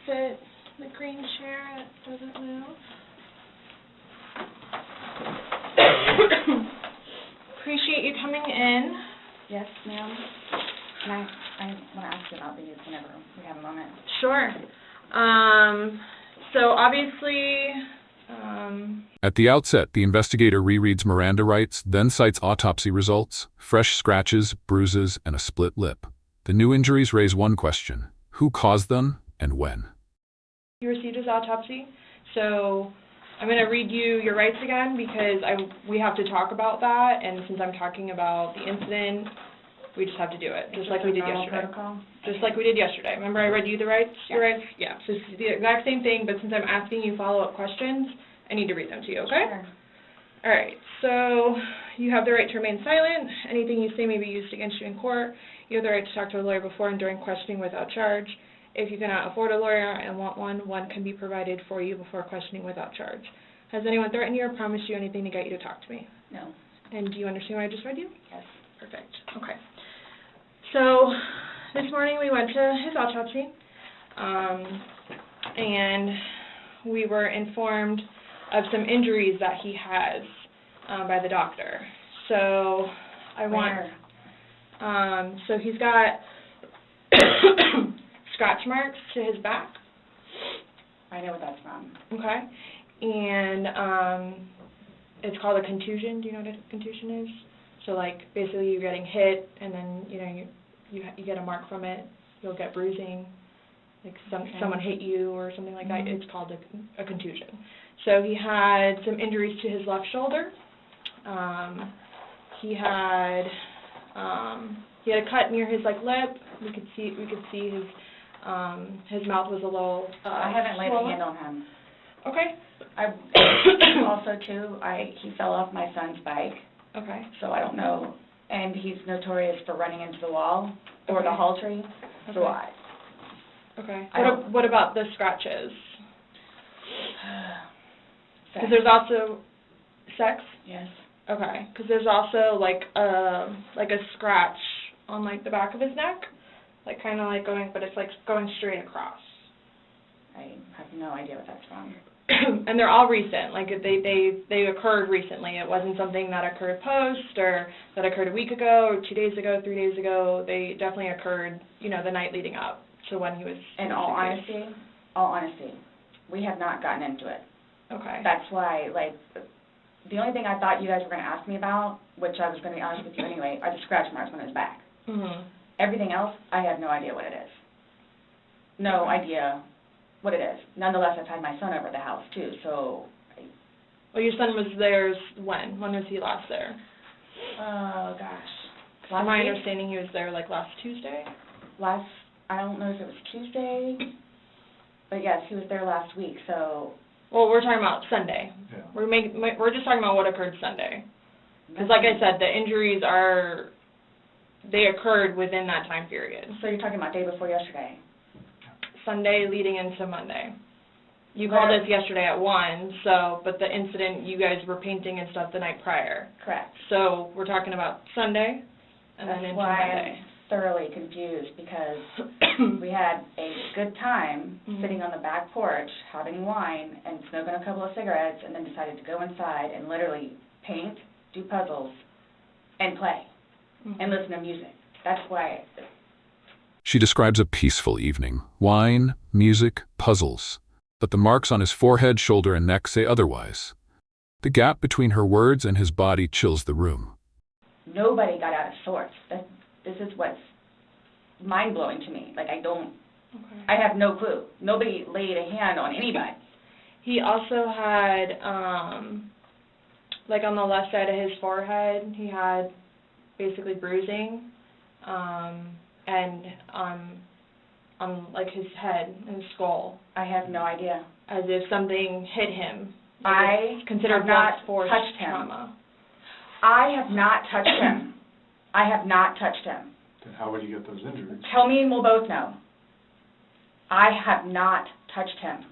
exit the green chair that doesn't move. Appreciate you coming in. Yes, ma'am. I want to ask you about these whenever we have a moment. Sure. So obviously... At the outset, the investigator rereads Miranda rights, then cites autopsy results, fresh scratches, bruises, and a split lip. The new injuries raise one question: who caused them and when? You received his autopsy, so I'm going to read you your rights again because we have to talk about that, and since I'm talking about the incident, we just have to do it, just like we did yesterday. Protocol? Just like we did yesterday. Remember I read you the rights? Yes. Your rights? Yeah. So it's the exact same thing, but since I'm asking you follow-up questions, I need to read them to you, okay? Sure. All right. So you have the right to remain silent. Anything you say may be used against you in court. You have the right to talk to a lawyer before and during questioning without charge. If you cannot afford a lawyer and want one can be provided for you before questioning without charge. Has anyone threatened you or promised you anything to get you to talk to me? No. And do you understand what I just read you? Yes. Perfect. Okay. So this morning we went to his autopsy, and we were informed of some injuries that he has by the doctor. So so he's got scratch marks to his back. I know what that's from. Okay. And it's called a contusion. Do you know what a contusion is? So like basically you're getting hit and then you get a mark from it. You'll get bruising. Like someone hit you or something like that. It's called a contusion. So he had some injuries to his left shoulder. He had a cut near his lip. We could see his mouth was a little I haven't laid a swollen. hand on him. Okay. Also too, he fell off my son's bike. Okay. So I don't know, and he's notorious for running into the wall or the hall tree. Okay. So Okay. What about the scratches? Because Sex. there's also sex. Yes. Okay. Because there's also like a scratch on the back of his neck, kind of going, but it's going straight across. I have no idea what that's from. And they're all recent. They occurred recently. It wasn't something that occurred post or that occurred a week ago or 2 days ago, 3 days ago. They definitely occurred, the night leading up to when he was. In all honesty, we have not gotten into it. Okay. That's why, the only thing I thought you guys were going to ask me about, which I was going to be honest with you anyway, are the scratch marks on his back. Mhm. Everything else, I have no idea what it is. No idea what it is. Nonetheless, I've had my son over the house too, so. Well, your son was there when? When was he last there? Oh gosh. From my understanding, he was there last Tuesday. I don't know if it was Tuesday, but yes, he was there last week. So. Well, we're talking about Sunday. Yeah. We're just talking about what occurred Sunday. Because, like I said, the injuries they occurred within that time period. So you're talking about day before yesterday. Sunday leading into Monday. You called us yesterday at 1, but the incident, you guys were painting and stuff the night prior. Correct. So we're talking about Sunday and then into Monday. I'm thoroughly confused because we had a good time sitting on the back porch having wine and smoking a couple of cigarettes and then decided to go inside and literally paint, do puzzles, and play and listen to music. That's why. She describes a peaceful evening. Wine, music, puzzles. But the marks on his forehead, shoulder, and neck say otherwise. The gap between her words and his body chills the room. Nobody got out of sorts. This is what's mind-blowing to me. I have no clue. Nobody laid a hand on anybody. He also had, on the left side of his forehead, he had basically bruising, and on his head and his skull. I have no idea. As if something hit him. I considered have not force touched him. trauma. I have not touched him. I have not touched him. Then how would you get those injuries? Tell me and we'll both know. I have not touched him.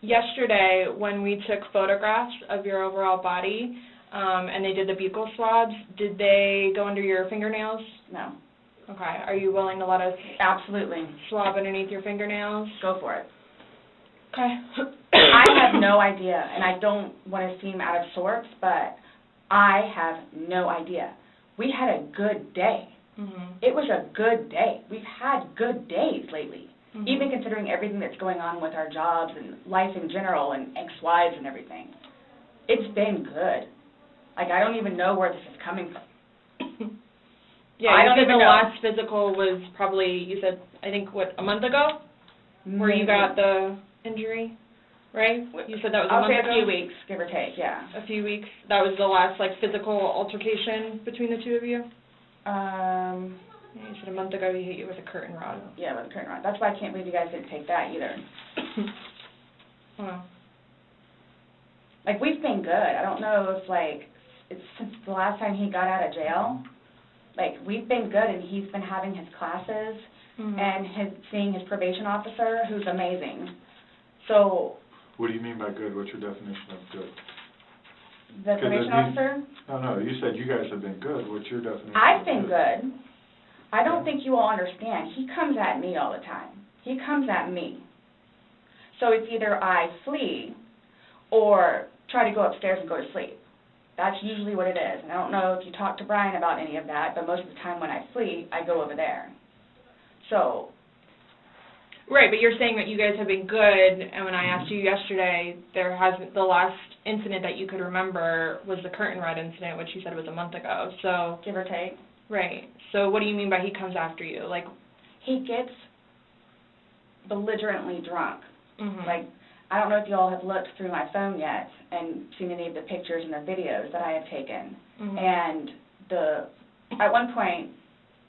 Yesterday, when we took photographs of your overall body, and they did the buccal swabs, did they go under your fingernails? No. Okay. Are you willing to let us Absolutely. swab underneath your fingernails? Go for it. Okay. I have no idea, and I don't want to seem out of sorts, but I have no idea. We had a good day. Mhm. It was a good day. We've had good days lately, Mhm. even considering everything that's going on with our jobs and life in general and ex-wives and everything. It's been good. Like, I don't even know where this is coming from. Yeah, I you don't said even the know. last physical was probably, you said, I think, what, a month ago? Where you got the injury, right? You said that was a I'll month say ago? a few weeks, give or take, yeah. A few weeks. That was the last, like, physical altercation between the two of you? Yeah, you said a month ago he hit you with a curtain rod. Yeah, with the curtain rod. That's why I can't believe you guys didn't take that either. Wow. Like, we've been good. I don't know if, like, it's since the last time he got out of jail. Like, we've been good, and he's been having his classes Mhm. and seeing his probation officer, who's amazing. So, What do you mean by good? What's your definition of good? the probation officer, No, you said you guys have been good. What's your definition I've of been good. I don't think you all understand. He comes at me all the time. He comes at me. So it's either I flee or try to go upstairs and go to sleep. That's usually what it is. And I don't know if you talked to Brian about any of that, but most of the time when I flee, I go over there. So, Right, but you're saying that you guys have been good, and when I asked you yesterday, there hasn't, the last incident that you could remember was the curtain rod incident, which you said was a month ago, so. give or take. Right, so what do you mean by he comes after you, like? He gets belligerently drunk. Mhm. Like, I don't know if you all have looked through my phone yet and seen any of the pictures and the videos that I have taken. Mhm. And at one point,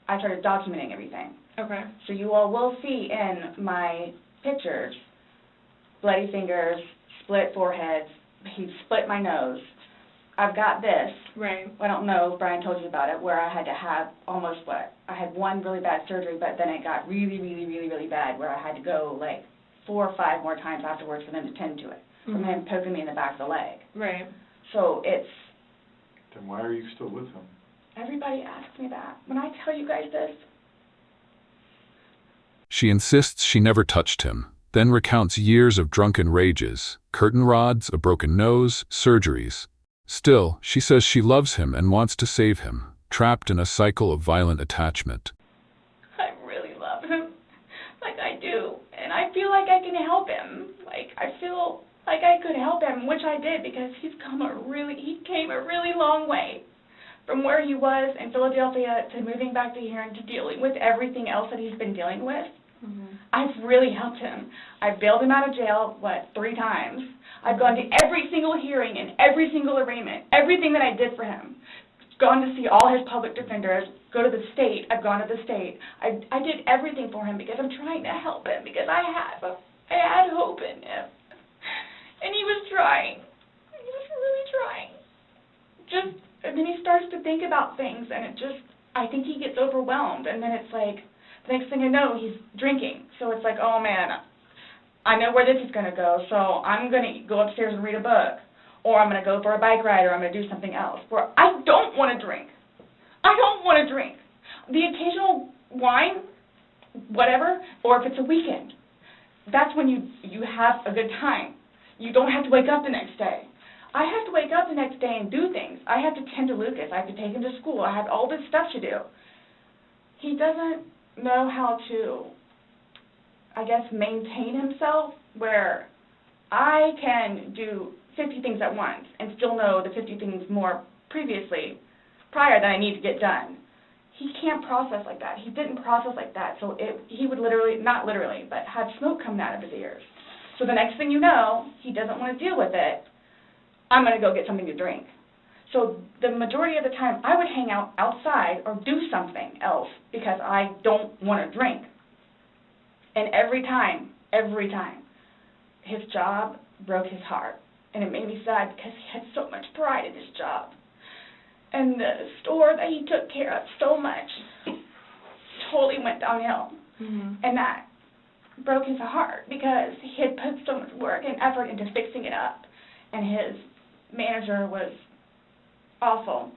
I started documenting everything. Okay. So you all will see in my pictures, bloody fingers, split foreheads, he split my nose. I've got this. Right. I don't know if Brian told you about it, where I had to have I had one really bad surgery, but then it got really, really, really, really bad, where I had to go like 4 or 5 more times afterwards for them to tend to it, from Mhm. him poking me in the back of the leg. Right. So it's, Then why are you still with him? everybody asks me that. When I tell you guys this, She insists she never touched him, then recounts years of drunken rages, curtain rods, a broken nose, surgeries. Still, she says she loves him and wants to save him, trapped in a cycle of violent attachment. I really love him, like I do, and I feel like I can help him. Like, I feel like I could help him, which I did, because he came a really long way from where he was in Philadelphia to moving back to here and to dealing with everything else that he's been dealing with. Mhm. I've really helped him. I've bailed him out of jail, 3 times. I've gone to every single hearing and every single arraignment, everything that I did for him. Gone to see all his public defenders, go to the state. I've gone to the state. I did everything for him because I'm trying to help him, because I had hope in him. And he was trying. He was really trying. And then he starts to think about things, and I think he gets overwhelmed, and then it's like, the next thing I know, he's drinking. So it's like, oh man, I know where this is going to go, so I'm going to go upstairs and read a book, or I'm going to go for a bike ride, or I'm going to do something else. Where I don't want to drink. I don't want to drink. The occasional wine, whatever, or if it's a weekend, that's when you have a good time. You don't have to wake up the next day. I have to wake up the next day and do things. I have to tend to Lucas. I have to take him to school. I have all this stuff to do. He doesn't know how to, I guess, maintain himself, where I can do 50 things at once and still know the 50 things prior that I need to get done. He can't process like that. He didn't process like that, so he would literally, not literally, but have smoke coming out of his ears. So the next thing you know, he doesn't want to deal with it. I'm going to go get something to drink. So the majority of the time, I would hang out outside or do something else because I don't want to drink. And every time, his job broke his heart. And it made me sad because he had so much pride in his job. And the store that he took care of so much totally went downhill. Mhm. And that broke his heart because he had put so much work and effort into fixing it up. And his manager was awful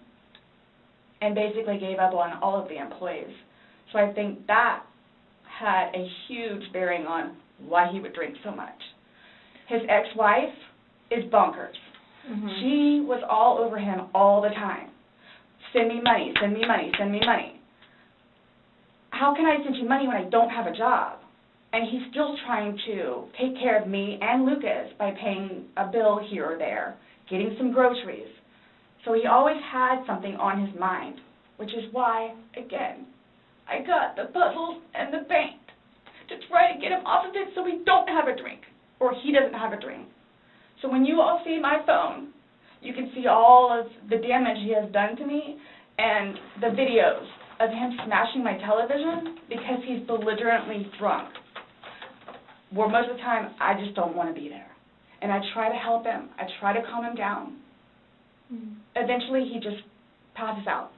and basically gave up on all of the employees. So I think that had a huge bearing on why he would drink so much. His ex-wife is bonkers. Mhm. She was all over him all the time. Send me money, send me money, send me money. How can I send you money when I don't have a job? And he's still trying to take care of me and Lucas by paying a bill here or there, getting some groceries. So he always had something on his mind, which is why, again, I got the puzzles and the paint to try to get him off of it so we don't have a drink, or he doesn't have a drink. So when you all see my phone, you can see all of the damage he has done to me and the videos of him smashing my television because he's belligerently drunk. Where most of the time, I just don't want to be there. And I try to help him. I try to calm him down. Mhm. Eventually, he just passes out.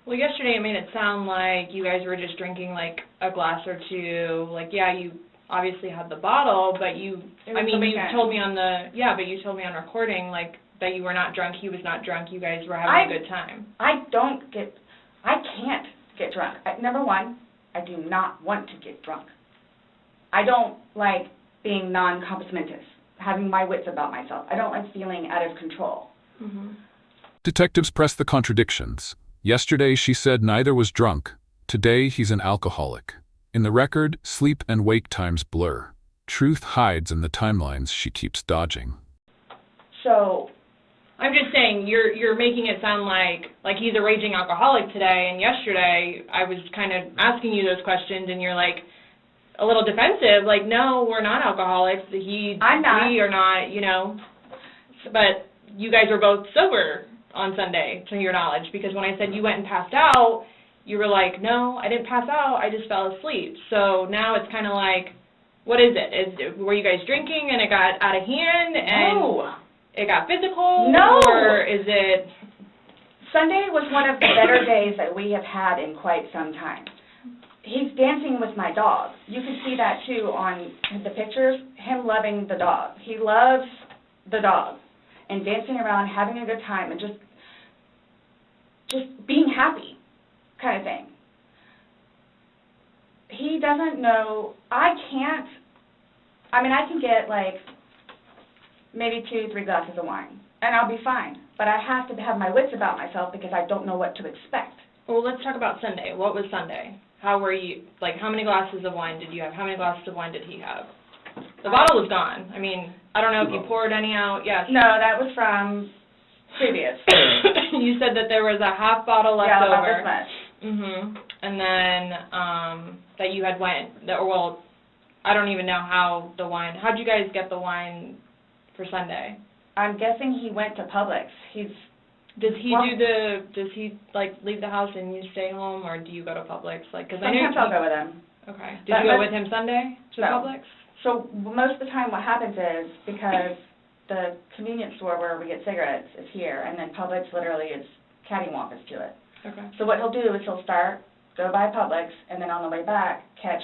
Well, yesterday it made it sound like you guys were just drinking like a glass or two. Like, yeah, you obviously had the bottle, but you, It was I mean, the you weekend. told me on the, yeah, but you told me on recording, like, that you were not drunk, he was not drunk, you guys were having a good time. I can't get drunk. Number one, I do not want to get drunk. I don't like being non-compos mentis, having my wits about myself. I don't like feeling out of control. Mm-hmm. Detectives press the contradictions. Yesterday she said neither was drunk. Today he's an alcoholic. In the record, sleep and wake times blur. Truth hides in the timelines she keeps dodging. So, I'm just saying, you're making it sound like he's a raging alcoholic today, and yesterday I was kind of asking you those questions, and you're like a little defensive, like, no, we're not alcoholics. I'm not. We are not, you know. But you guys were both sober on Sunday, to your knowledge, because when I said you went and passed out, you were like, no, I didn't pass out, I just fell asleep. So now it's kind of like, what is it? Were you guys drinking and it got out of hand and no. it got physical? No. Or is it... Sunday was one of the better days that we have had in quite some time. He's dancing with my dog. You can see that, too, on the pictures, him loving the dog. He loves the dog and dancing around, having a good time, and just being happy kind of thing. He doesn't know, I can get, like, maybe 2-3 glasses of wine, and I'll be fine. But I have to have my wits about myself because I don't know what to expect. Well, let's talk about Sunday. What was Sunday? How were you, like, how many glasses of wine did you have? How many glasses of wine did he have? The bottle was gone. I mean, I don't know if you poured any out. Yes. No, that was from previous. You said that there was a half bottle left Yeah, over. about this much. Mhm. And then that you had well, I don't even know how the wine. How'd you guys get the wine for Sunday? I'm guessing he went to Publix. Does he like leave the house and you stay home, or do you go to Publix? Like, cause I know Sometimes I'll go with him. Okay. Did you go with him Sunday to No. Publix? So most of the time what happens is, because the convenience store where we get cigarettes is here, and then Publix literally is cattywampus to it. Okay. So what he'll do is he'll start, go by Publix, and then on the way back, catch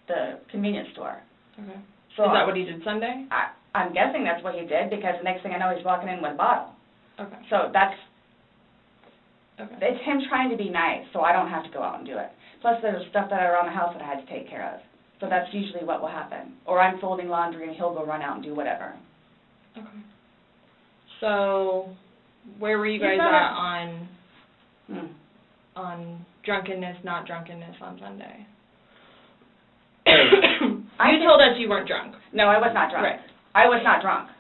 the convenience store. Okay. So Is that what he did Sunday? I'm guessing that's what he did, because the next thing I know, he's walking in with a bottle. Okay. So Okay. it's him trying to be nice, so I don't have to go out and do it. Plus, there's stuff that are around the house that I had to take care of. So that's usually what will happen. Or I'm folding laundry and he'll go run out and do whatever. Okay. So, where were you guys at on drunkenness, not drunkenness on Sunday? You told us you weren't drunk. No, I was not drunk. Right. I was not drunk.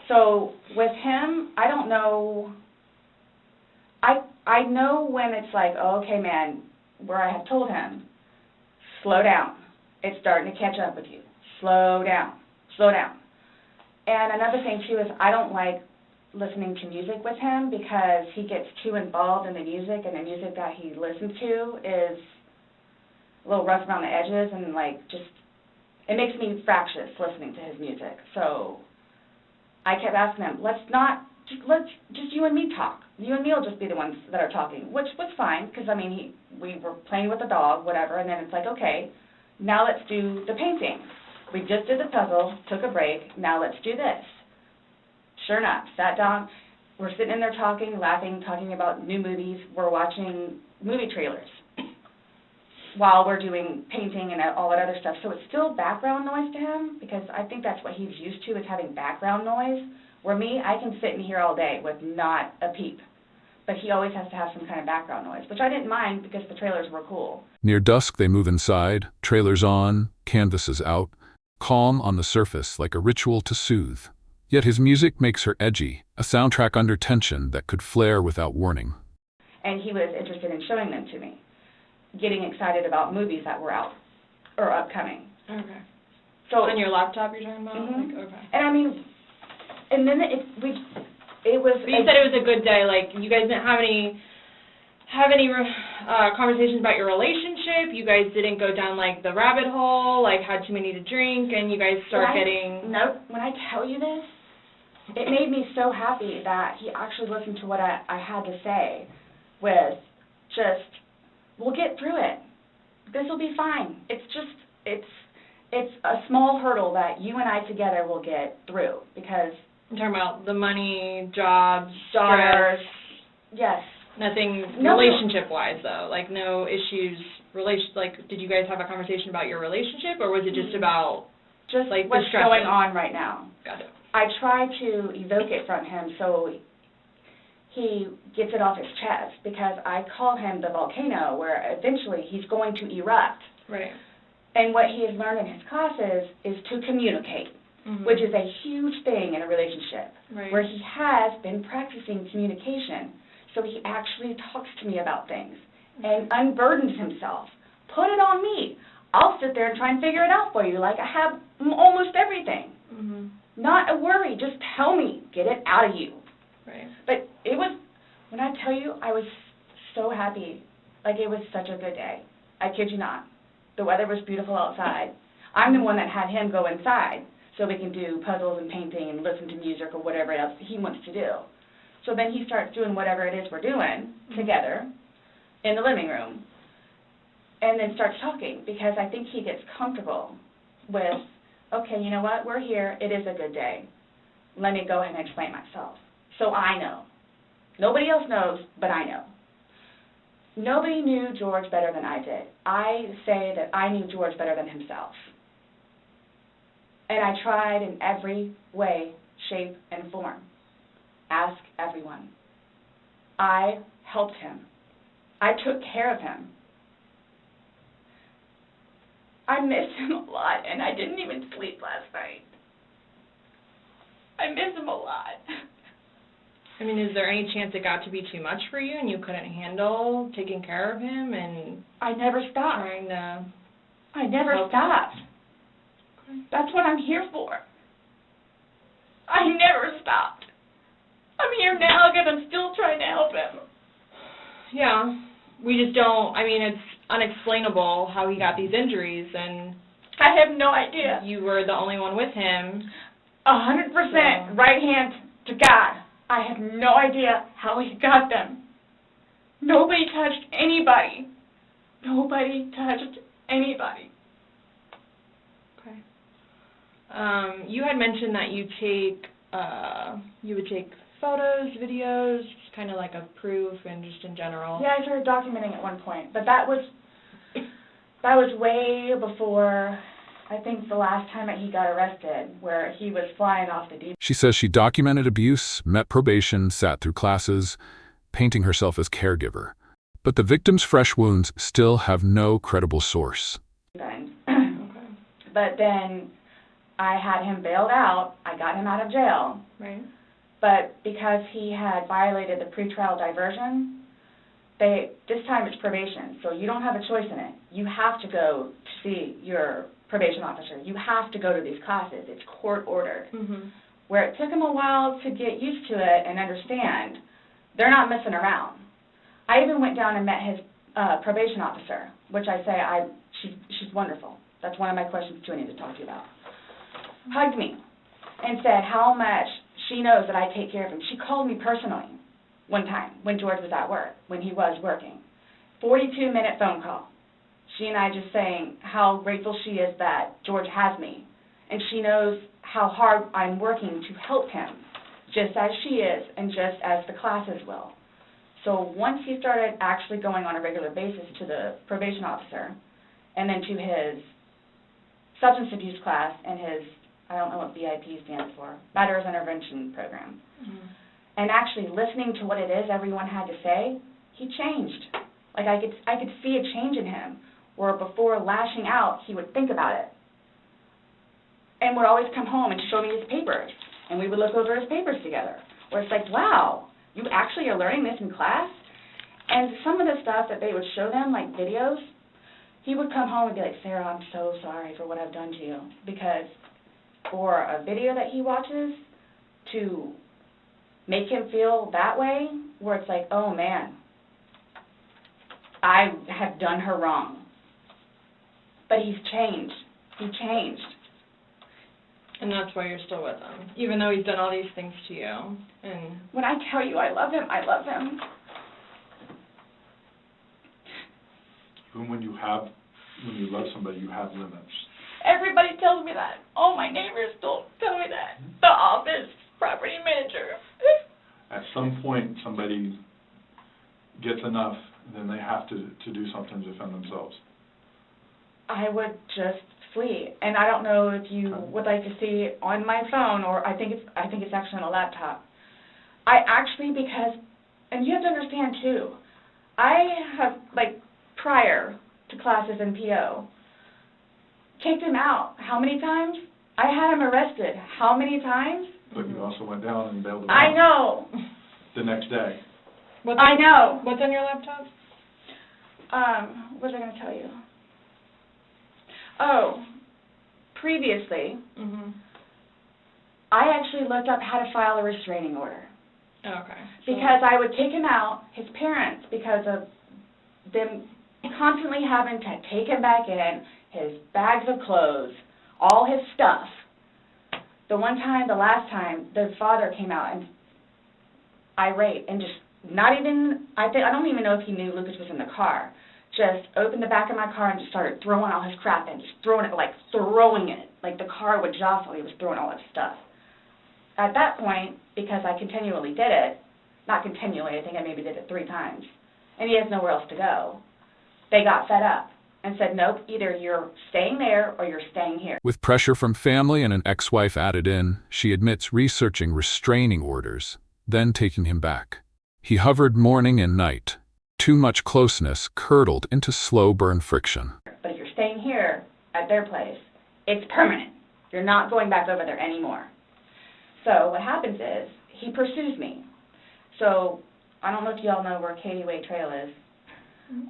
So with him, I don't know. I know when it's like, oh, okay, man, where I have told him, slow down. It's starting to catch up with you. Slow down. Slow down. And another thing, too, is I don't like listening to music with him because he gets too involved in the music, and the music that he listens to is a little rough around the edges, and, like, just, it makes me fractious listening to his music. So I kept asking him, just you and me talk. You and me will just be the ones that are talking, which was fine, because, I mean, we were playing with the dog, whatever, and then it's like, okay, now let's do the painting. We just did the puzzle, took a break, now let's do this. Sure enough, sat down, we're sitting in there talking, laughing, talking about new movies, we're watching movie trailers. while we're doing painting and all that other stuff. So it's still background noise to him, because I think that's what he's used to, is having background noise. Where me, I can sit in here all day with not a peep. But he always has to have some kind of background noise, which I didn't mind because the trailers were cool. Near dusk, they move inside, trailers on, canvases out, calm on the surface like a ritual to soothe. Yet his music makes her edgy, a soundtrack under tension that could flare without warning. And he was interested in showing them to me, getting excited about movies that were out or upcoming. Okay. So On your laptop you're talking about? Mhm. Like, okay. And I mean, and then it was. But you said it was a good day, like, you guys didn't have any conversations about your relationship, you guys didn't go down, like, the rabbit hole, like, had too many to drink, and you guys start getting... Nope. When I tell you this, it made me so happy that he actually listened to what I had to say with just, we'll get through it. This will be fine. It's just, it's a small hurdle that you and I together will get through, because... I'm talking about the money, jobs, daughters, stress, yes. nothing No. relationship-wise, though, like, no issues, like, did you guys have a conversation about your relationship, or was it just about... Just like, what's the stresses. going on right now. Got it. I try to evoke it from him so he gets it off his chest, because I call him the volcano, where eventually he's going to erupt. Right. And what he has learned in his classes is to communicate, which is a huge thing in a relationship, Right. where he has been practicing communication, so he actually talks to me about things and unburdens himself. Put it on me. I'll sit there and try and figure it out for you, like I have almost everything. Not a worry, just tell me, get it out of you. Right. But it was, when I tell you, I was so happy. Like, it was such a good day. I kid you not. The weather was beautiful outside. I'm the one that had him go inside so we can do puzzles and painting and listen to music or whatever else he wants to do. So then he starts doing whatever it is we're doing together in the living room, and then starts talking, because I think he gets comfortable with, okay, you know what, we're here, it is a good day. Let me go ahead and explain myself. So I know. Nobody else knows, but I know. Nobody knew George better than I did. I say that I knew George better than himself. And I tried in every way, shape, and form. Ask everyone. I helped him. I took care of him. I miss him a lot, and I didn't even sleep last night. I miss him a lot. I mean, is there any chance it got to be too much for you and you couldn't handle taking care of him and I never stopped. trying to... I never Okay. stopped. That's what I'm here for. I never stopped. I'm here now because I'm still trying to help him. Yeah, we just don't, I mean, it's unexplainable how he got these injuries, and I have no idea. you were the only one with him. 100% right hand to God. I have no idea how he got them. Nobody touched anybody. Nobody touched anybody. Okay. You had mentioned that you would take photos, videos, kind of like a proof and just in general. Yeah, I started documenting at one point, but that was way before, I think, the last time that he got arrested, where he was flying off the deep. She says she documented abuse, met probation, sat through classes, painting herself as caregiver. But the victim's fresh wounds still have no credible source. End. Okay. But then I had him bailed out. I got him out of jail. Right. But because he had violated the pretrial diversion, this time it's probation, so you don't have a choice in it. You have to go to see your probation officer. You have to go to these classes. It's court-ordered. Where it took him a while to get used to it and understand, they're not messing around. I even went down and met his probation officer, which I say she's wonderful. That's one of my questions too I need to talk to you about. Hugged me and said how much she knows that I take care of him. She called me personally one time when George was at work, when he was working. 42-minute phone call. She and I just saying how grateful she is that George has me. And she knows how hard I'm working to help him, just as she is and just as the classes will. So once he started actually going on a regular basis to the probation officer, and then to his substance abuse class and his, I don't know what BIP stands for, Batterers Intervention Program. Mm-hmm. And actually listening to what it is everyone had to say, he changed. Like I could see a change in him, where before lashing out, he would think about it. And would always come home and show me his papers, and we would look over his papers together, where it's like, wow, you actually are learning this in class? And some of the stuff that they would show them, like videos, he would come home and be like, Sarah, I'm so sorry for what I've done to you. Because for a video that he watches to make him feel that way, where it's like, oh man, I have done her wrong. But he's changed. He changed. And that's why you're still with him, even though he's done all these things to you. And when I tell you I love him, I love him. Even when you love somebody, you have limits. Everybody tells me that. All my neighbors don't tell me that. The office, property manager. At some point, somebody gets enough, then they have to do something to defend themselves. I would just flee. And I don't know if you would like to see on my phone, or I think it's actually on a laptop. I actually, because, and you have to understand too, I have, like, prior to classes in PO, kicked him out. How many times? I had him arrested. How many times? But you also went down and bailed him I out know. the next day. I know. What's on your laptop? What was I going to tell you? Oh, previously, I actually looked up how to file a restraining order. Okay. Because I would kick him out, his parents, because of them constantly having to take him back in, his bags of clothes, all his stuff. The last time, the father came out and irate and just not even, I don't even know if he knew Lucas was in the car, just opened the back of my car and just started throwing all his crap in, just throwing it. Like the car would jostle, he was throwing all his stuff. At that point, because I continually did it, not continually, I think I maybe did it 3 times, and he has nowhere else to go, they got fed up and said, nope, either you're staying there or you're staying here. With pressure from family and an ex-wife added in, she admits researching restraining orders, then taking him back. He hovered morning and night. Too much closeness curdled into slow burn friction. But if you're staying here at their place, it's permanent. You're not going back over there anymore. So what happens is, he pursues me. So I don't know if you all know where Katie Way Trail is.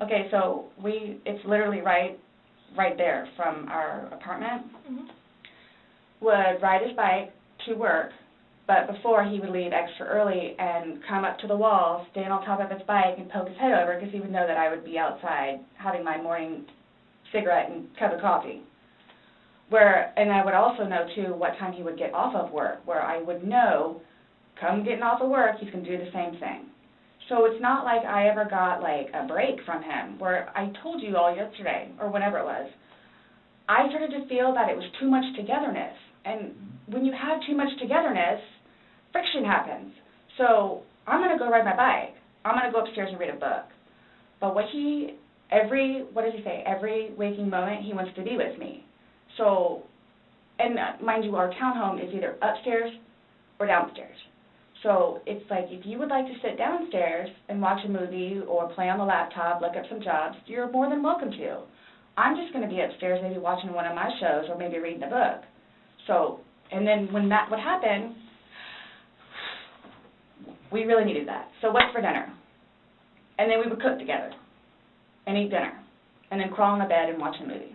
Okay, so it's literally right there from our apartment. Would ride his bike to work, but before he would leave extra early and come up to the wall, stand on top of his bike and poke his head over, because he would know that I would be outside having my morning cigarette and cup of coffee. And I would also know too what time he would get off of work, where I would know, come getting off of work, he's going to do the same thing. So it's not like I ever got like a break from him, where I told you all yesterday, or whenever it was, I started to feel that it was too much togetherness. And when you have too much togetherness, friction happens. So I'm going to go ride my bike. I'm going to go upstairs and read a book. But every waking moment, he wants to be with me. So, and mind you, our townhome is either upstairs or downstairs. So it's like, if you would like to sit downstairs and watch a movie or play on the laptop, look up some jobs, you're more than welcome to. I'm just going to be upstairs maybe watching one of my shows or maybe reading a book. So, and then when that would happen, we really needed that. So what's for dinner? And then we would cook together and eat dinner and then crawl in the bed and watch a movie.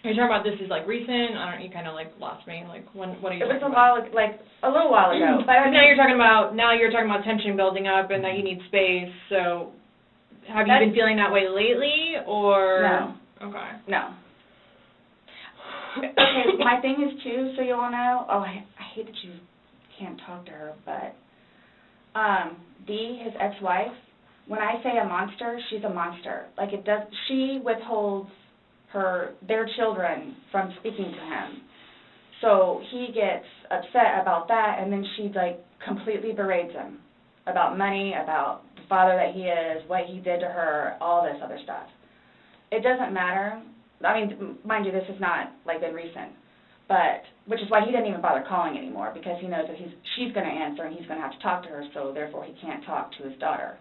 Are you talking about this is like recent? You kind of like lost me. Like what are you talking about? It was a little while ago. But now you're talking about tension building up and that you need space. So have you been feeling that way lately, or? No. Okay. No. Okay, my thing is too, so you all know, I hate that you can't talk to her, but Dee, his ex-wife, when I say a monster, she's a monster. Like she withholds their children from speaking to him. So he gets upset about that, and then she like completely berates him about money, about the father that he is, what he did to her, all this other stuff. it doesn't matter. I mean, mind you, this has not, like, been recent, but, which is why he didn't even bother calling anymore, because he knows that she's going to answer and he's going to have to talk to her, so therefore he can't talk to his daughter.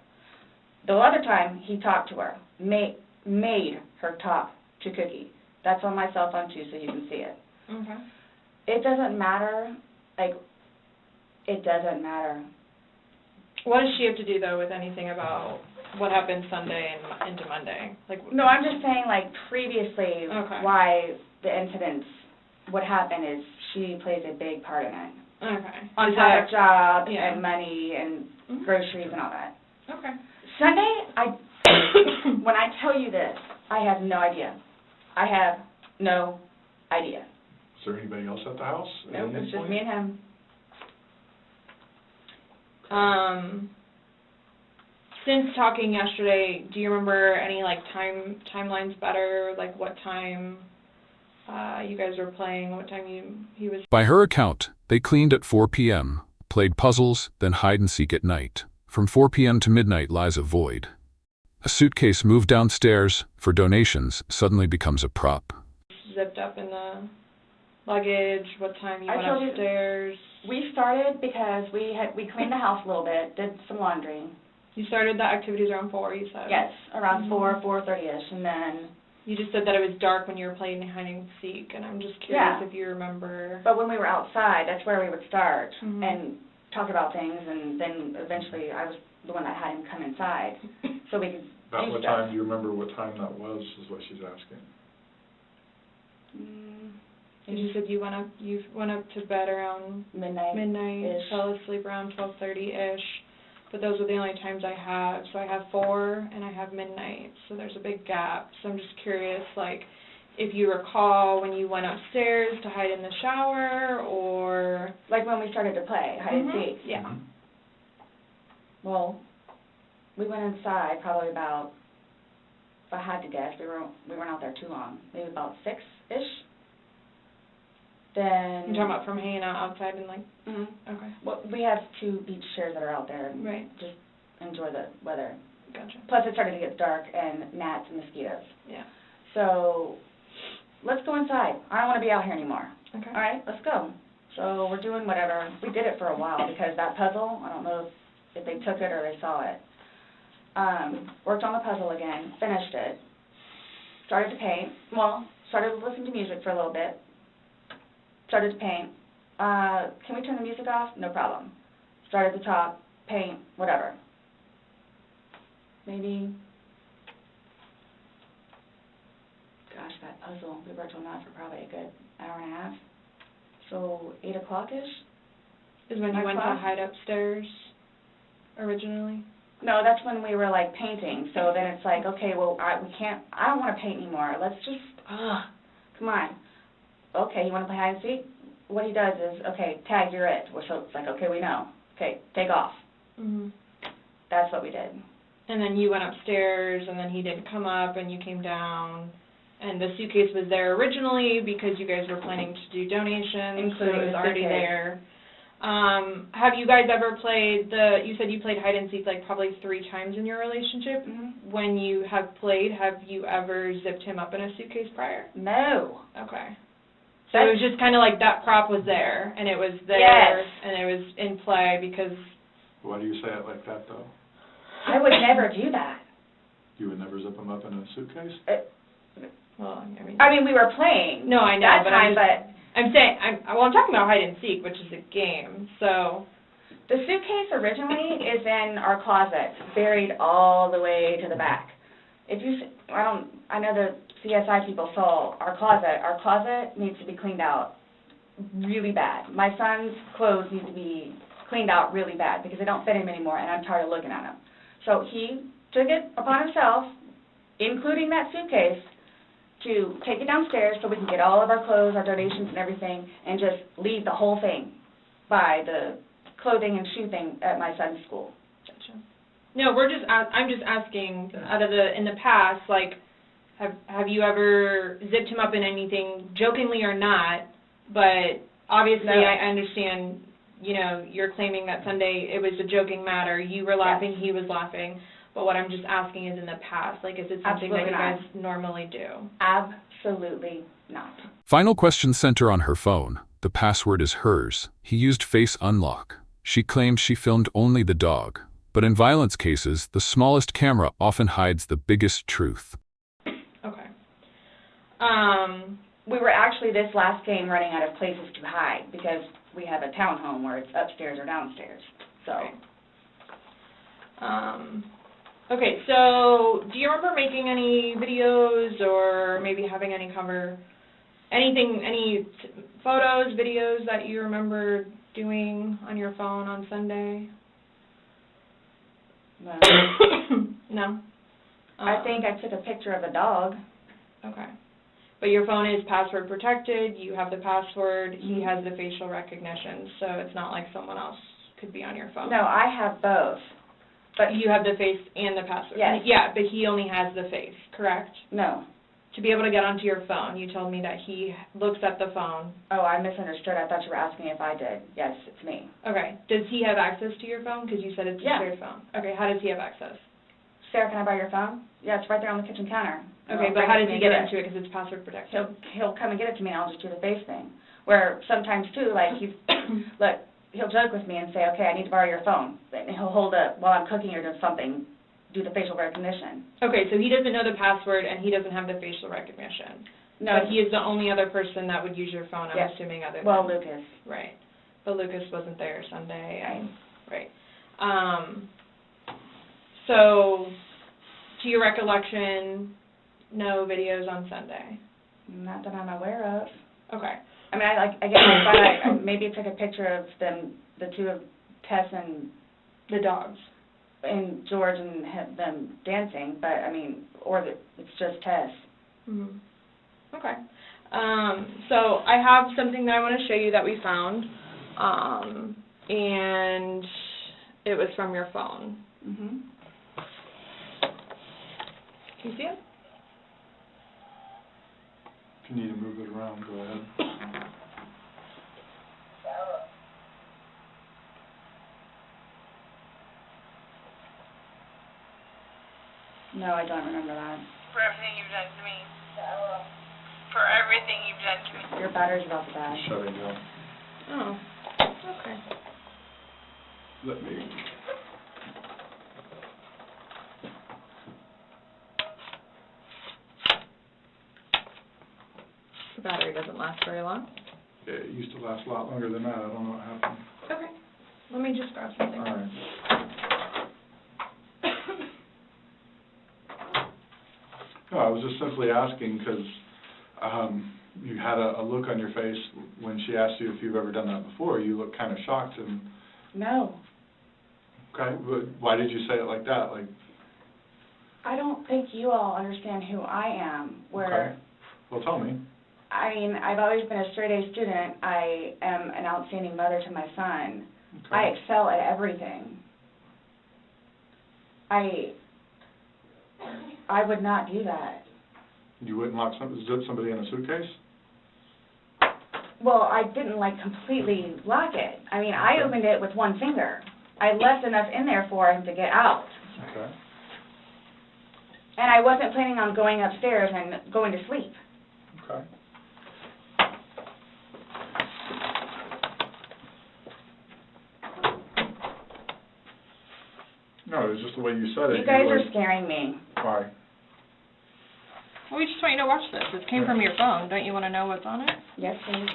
The other time, he talked to her, made her talk to Cookie. That's on my cell phone, too, so you can see it. Okay. It doesn't matter, like, it doesn't matter. What does she have to do, though, with anything about what happened Sunday and into Monday? Like, No, I'm just saying, like, previously, Okay. why the incidents, what happened is she plays a big part in it. Okay. On Is top that- of job yeah. and money and Mhm. groceries and all that. Okay. Sunday, when I tell you this, I have no idea. I have no idea. Is there anybody else at the house? at No, any it's just point? me and him. Since talking yesterday, do you remember any, like, timelines better? Like, what time you guys were playing, what time he was... By her account, they cleaned at 4 p.m., played puzzles, then hide-and-seek at night. From 4 p.m. to midnight lies a void. A suitcase moved downstairs for donations suddenly becomes a prop. Zipped up in the luggage, what time you I went told you- upstairs? We started because we cleaned the house a little bit, did some laundry. You started the activities around 4, you said? Yes, around Mhm. 4:30ish, and then, You just said that it was dark when you were playing hide and seek, and I'm just curious Yeah. if you remember. but when we were outside, that's where we would start Mhm. and talk about things, and then eventually I was the one that had him come inside, so we could About do what stuff. time, do you remember what time that was, is what she's asking? And you said you went up to bed around Midnight. midnight, fell asleep around 12:30-ish, but those are the only times I have. So I have 4 and I have midnight, so there's a big gap. So I'm just curious, like, if you recall when you went upstairs to hide in the shower, or... Like when we started to play hide and seek. Yeah. Mhm. Well, we went inside probably about, if I had to guess, we weren't out there too long, maybe about 6-ish. Then... You're talking about from hanging out outside and, like... Mhm. Okay. Well, we have 2 beach chairs that are out there and Right. just enjoy the weather. Gotcha. Plus, it started to get dark and gnats and mosquitoes. Yeah. So, let's go inside. I don't want to be out here anymore. Okay. All right, let's go. So we're doing whatever. We did it for a while because that puzzle, I don't know if they took it or they saw it. Worked on the puzzle again, finished it, started to paint. Well, started to listen to music for a little bit. Started to paint. Can we turn the music off? No problem. Started at the top, paint, whatever. Maybe, gosh, that puzzle, we worked on that for probably a good hour and a half. So 8 o'clock-ish? Is when you My went to class? hide upstairs originally? No, that's when we were like painting, so then it's like, okay, well, I don't want to paint anymore, let's just, come on. Okay, you want to play hide and seek? What he does is, okay, tag, you're it. So it's like, okay, we know. Okay, take off. Mm-hmm. That's what we did. And then you went upstairs, and then he didn't come up, and you came down, and the suitcase was there originally because you guys were planning to do donations, so Including it was the already suitcase. there. Have you guys ever played you said you played hide and seek like probably 3 times in your relationship. Mm-hmm. When you have played, have you ever zipped him up in a suitcase prior? No. Okay. So it was just kind of like that prop was there, and it was there, Yes. and it was in play because... Why do you say it like that, though? I would never do that. You would never zip them up in a suitcase? Well, I mean, we were playing. No, I know, that but time, I'm saying, I'm talking about hide and seek, which is a game, so... The suitcase originally is in our closet, buried all the way to the back. If you, I know the CSI people saw our closet. Our closet needs to be cleaned out really bad. My son's clothes need to be cleaned out really bad because they don't fit him anymore, and I'm tired of looking at them. So he took it upon himself, including that suitcase, to take it downstairs so we can get all of our clothes, our donations and everything, and just leave the whole thing by the clothing and shoe thing at my son's school. Gotcha. No, I'm just asking, in the past, like, have you ever zipped him up in anything, jokingly or not, but obviously No. I understand, you know, you're claiming that Sunday it was a joking matter, you were laughing, Yes. he was laughing, But what I'm just asking is in the past, like, is it something that Absolutely you not. guys normally do? Absolutely not. Final question sent her on her phone. The password is hers. He used face unlock. She claims she filmed only the dog. But in violence cases, the smallest camera often hides the biggest truth. Okay. We were actually this last game running out of places to hide because we have a townhome where it's upstairs or downstairs. So. Okay, so do you remember making any videos or maybe having any photos, videos that you remember doing on your phone on Sunday? No. No? I think I took a picture of a dog. Okay. But your phone is password protected, you have the password, he Mhm. has the facial recognition, so it's not like someone else could be on your phone. No, I have both. But You have the face and the password? Yes. Yeah, but he only has the face, correct? no. To be able to get onto your phone, you told me that he looks at the phone. Oh, I misunderstood. I thought you were asking if I did. Yes, it's me. Okay, does he have access to your phone? Because you said it's a Yeah. shared phone. Okay, how does he have access? Sarah, can I borrow your phone? Yeah, it's right there on the kitchen counter. Okay, but how does he get into it because it's password protected? He'll come and get it to me, and I'll just do the face thing. Where sometimes too, like look, he'll joke with me and say, okay, I need to borrow your phone. And he'll hold it while I'm cooking or doing something, do the facial recognition. Okay, so he doesn't know the password and he doesn't have the facial recognition. No. But he is the only other person that would use your phone, I'm Yes. assuming, other than... Well, Lucas. Right. But Lucas wasn't there Sunday. Right. So, to your recollection, no videos on Sunday? Not that I'm aware of. Okay. I mean, I thought I maybe took a picture of the two of Tess and The dogs. George and them dancing, but I mean, it's just Tess. Mm-hmm. Okay. So I have something that I want to show you that we found, and it was from your phone. Mhm. Can you see it? If you need to move it around, go ahead. No, I don't remember that. For everything you've done to me. For everything you've done to me. Your battery's about to die. Shut it down. Oh, okay. Let me. The battery doesn't last very long. Yeah, it used to last a lot longer than that. I don't know what happened. Okay. Let me just grab something. All right. No, I was just simply asking because you had a look on your face when she asked you if you've ever done that before. You looked kind of shocked and, No. okay, but why did you say it like that? Like, I don't think you all understand who I am, where, okay. Well, tell me. I mean, I've always been a straight-A student. I am an outstanding mother to my son. Okay. I excel at everything. I would not do that. You wouldn't zip somebody in a suitcase? Well, I didn't, completely lock it. I mean, I opened it with one finger. I left enough in there for him to get out. Okay. And I wasn't planning on going upstairs and going to sleep. Okay. No, it was just the way you said it. You guys were are scaring me. Why? Well, we just want you to watch this. This came from your phone. Don't you want to know what's on it? Yes, please.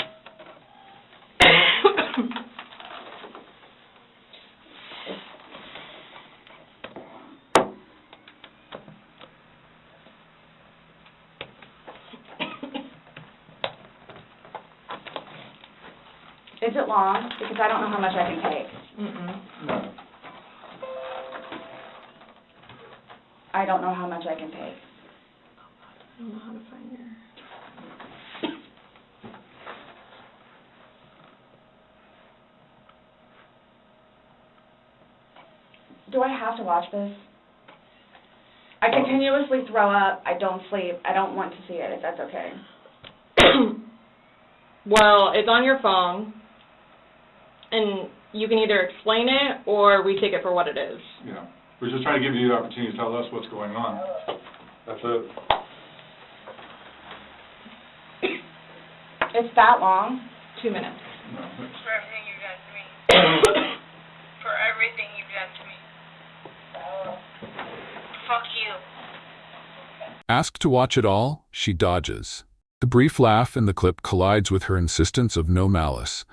Is it long? Because I don't know how much I can take. Mm-mm. No. I don't know how much I can take. I don't know how to find your... Do I have to watch this? I continuously throw up. I don't sleep. I don't want to see it, if that's okay. Well, it's on your phone, and you can either explain it or we take it for what it is. Yeah. We're just trying to give you the opportunity to tell us what's going on. That's it. It's that long? 2 minutes. No. For everything you've done to me. For everything you've done to me. Fuck you. Asked to watch it all, she dodges. The brief laugh in the clip collides with her insistence of no malice.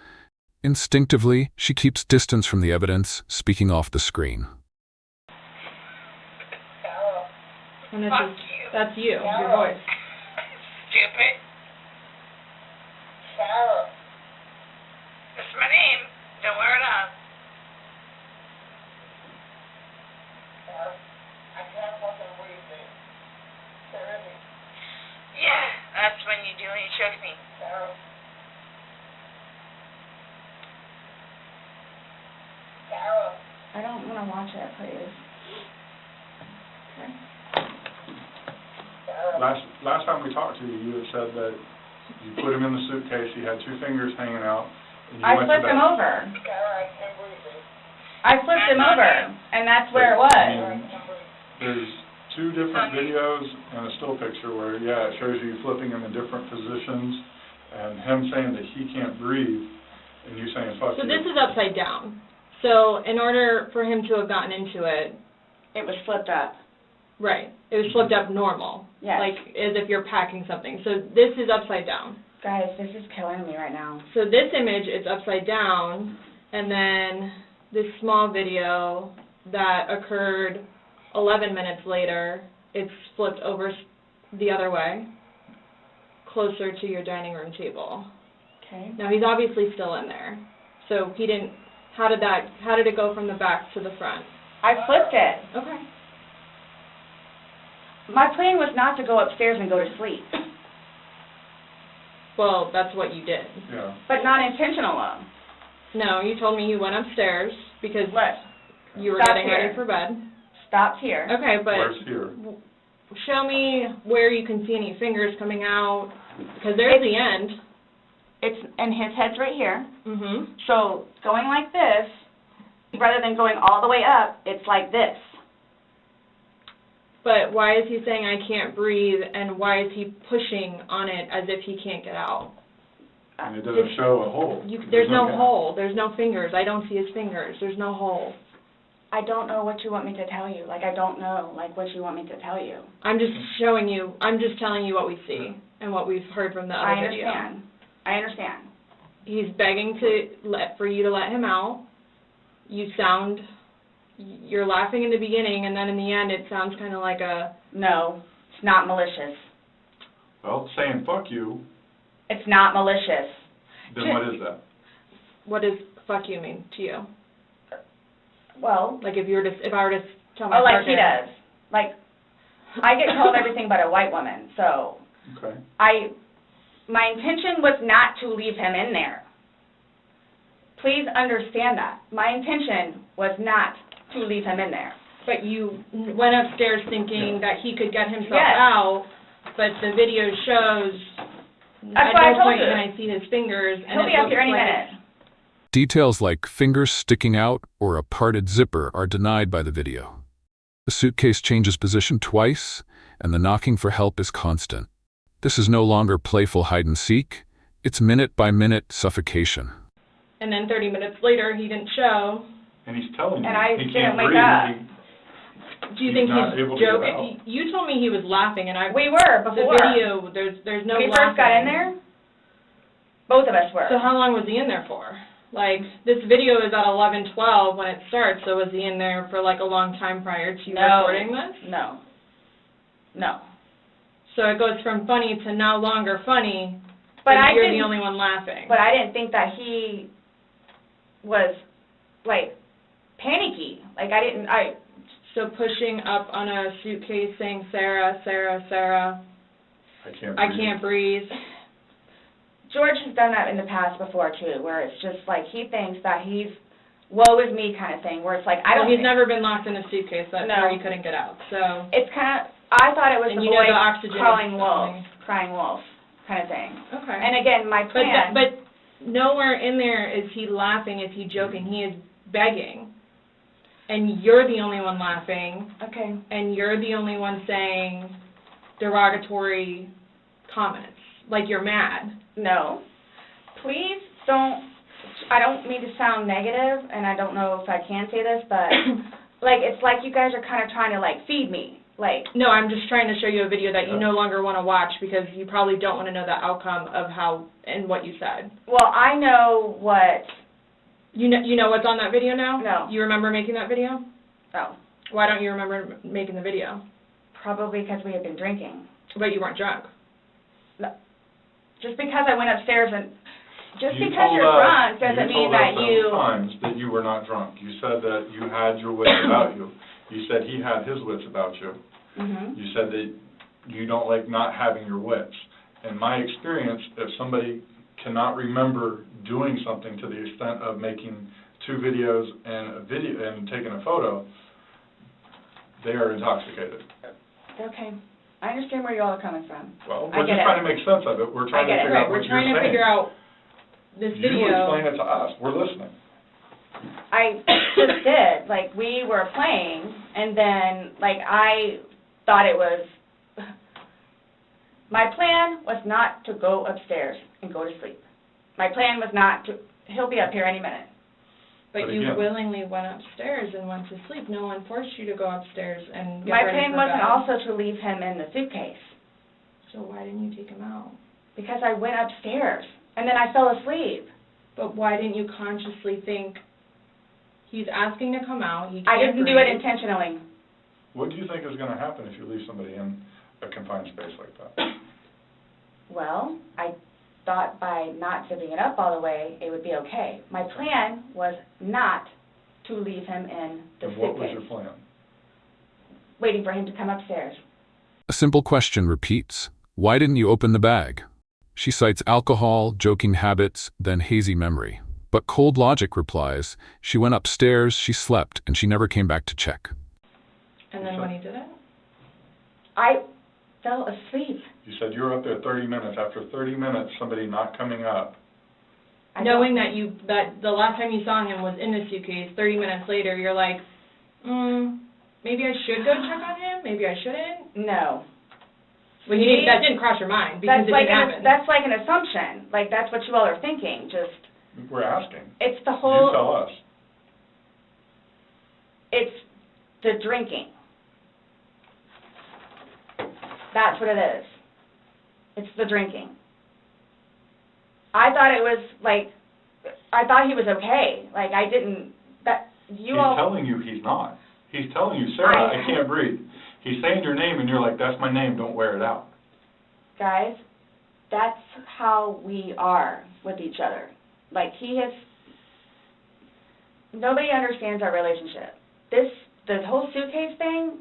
Instinctively, she keeps distance from the evidence, speaking off the screen. And it's Fuck just, you. that's you, your voice. Stupid. That's my name. Don't wear it out. Yeah, that's when you do when you choke me. I don't want to watch it, please. Last time we talked to you, you had said that you put him in the suitcase, he had 2 fingers hanging out, and you I went to flipped bed. him over. I flipped him over, and that's where it was. I mean, there's 2 different videos and a still picture where, yeah, it shows you flipping him in different positions, and him saying that he can't breathe, and you saying, fuck you. So this is upside down. So in order for him to have gotten into it, It was flipped up. right, it was flipped up normal. Yes. Like as if you're packing something. So this is upside down. Guys, this is killing me right now. So this image is upside down, and then this small video that occurred 11 minutes later, it's flipped over the other way, closer to your dining room table. Okay. Now he's obviously still in there. So he didn't, how did it go from the back to the front? I flipped it. Okay. My plan was not to go upstairs and go to sleep, Well, that's what you did. Yeah. but not intentional. No, you told me you went upstairs because What? you were Stop getting here. ready for bed. Stopped here. Okay, but Where's here? show me where you can see any fingers coming out, because there's the end. It's, and his head's right here. Mm-hmm. So going like this, rather than going all the way up, it's like this. But why is he saying I can't breathe, and why is he pushing on it as if he can't get out? And it doesn't show a hole. There's no gap. hole. There's no fingers. I don't see his fingers. There's no hole. I don't know what you want me to tell you. Like, I don't know, like, what you want me to tell you. I'm just showing you. I'm just telling you what we see and what we've heard from the other video. I understand. He's begging for you to let him out. You're laughing in the beginning, and then in the end it sounds kind of like a... No, it's not malicious. Well, saying fuck you, It's not malicious. then what is that? What does fuck you mean to you? Well, Like if I were to tell my oh, like he partner... does. Like, I get called everything but a white woman, so Okay. my intention was not to leave him in there. Please understand that. My intention was not to leave him in there. But you went upstairs thinking that he could get himself Yes. out, but the video shows That's at what I no told point you. can I see his fingers. And He'll it be up looks here any like minute. Details like fingers sticking out or a parted zipper are denied by the video. The suitcase changes position twice, and the knocking for help is constant. This is no longer playful hide-and-seek, it's minute-by-minute suffocation. And then 30 minutes later, he didn't show. And he's telling you And I he didn't can't wake breathe. Do you He's think not he's able to get joking? out. You told me he was laughing, and We were the before. video, there's no When he laughing. first got in there, both of us were. So how long was he in there for? Like, this video is at 11:12 when it starts, so was he in there for like a long time prior to you recording this? No. No. So it goes from funny to no longer funny, But and I you're didn't, the only one laughing. But I didn't think that he was, like, panicky. Like, So pushing up on a suitcase saying, Sarah, Sarah, Sarah, I can't I breathe. can't breathe. George has done that in the past before, too, where it's just like he thinks that he's woe is me kind of thing, where it's like, I don't Well, he's think- never been locked in a suitcase. That's No. where he couldn't get out. So, It's kind of, I thought it was and the you know boy the oxygen crying is wolf, coming. crying wolf kind of thing. okay. And again, my plan. But nowhere in there is he laughing, is he joking. He is begging. and you're the only one laughing, Okay. and you're the only one saying derogatory comments, like you're mad. No. Please don't, I don't mean to sound negative, and I don't know if I can say this, but, like, it's like you guys are kind of trying to, like, feed me. Like, No, I'm just trying to show you a video that you no longer want to watch because you probably don't want to know the outcome of how and what you said. well, I know what, You know what's on that video now? No. You remember making that video? oh, Why don't you remember making the video? probably because we had been drinking. But you weren't drunk. Just because I went upstairs and, just You because told you're us- drunk doesn't mean that You told us several times that you were not drunk. You said that you had your wits about you. You said he had his wits about you. Mhm. You said that you don't like not having your wits. In my experience, if somebody cannot remember doing something to the extent of making 2 videos and taking a photo, they are intoxicated. Okay. I understand where you all are coming from. Well, I we're get just it. trying to make sense of it. We're trying to get it. figure Right, out we're what you're trying saying. to figure out this You video. explain it to us. We're listening. I just did, like, we were playing, and then, like, I thought it was, my plan was not to go upstairs and go to sleep. My plan was not to, he'll be up here any minute. But But you again- willingly went upstairs and went to sleep. No one forced you to go upstairs and get My ready plan for wasn't bed. also to leave him in the suitcase, So why didn't you take him out? because I went upstairs, and then I fell asleep. But why didn't you consciously think, he's asking to come out, he can't I didn't do it breathe. intentionally. What do you think is going to happen if you leave somebody in a confined space like that? Well, I thought by not zipping it up all the way, it would be okay. My plan was not to leave him in the And what was your suitcase, plan? waiting for him to come upstairs. A simple question repeats. Why didn't you open the bag? She cites alcohol, joking habits, then hazy memory. But cold logic replies, she went upstairs, she slept, and she never came back to check. And then when he did it? I fell asleep. You said you were up there 30 minutes. After 30 minutes, somebody not coming up. I Knowing don't- that the last time you saw him was in the suitcase, 30 minutes later, you're like, maybe I should go check on him, maybe I shouldn't? No. Well, that didn't cross your mind because That's it like didn't happen. that's like an assumption. Like, that's what you all are thinking. Just, We're asking. it's the You whole, tell us. it's the drinking. That's what it is. It's the drinking. I thought it was, like, I thought he was okay. Like, I didn't, that, you He's all... telling you he's not. He's telling you, Sarah, I can't breathe. He's saying your name, and you're like, that's my name, don't wear it out. Guys, that's how we are with each other. Like, nobody understands our relationship. The whole suitcase thing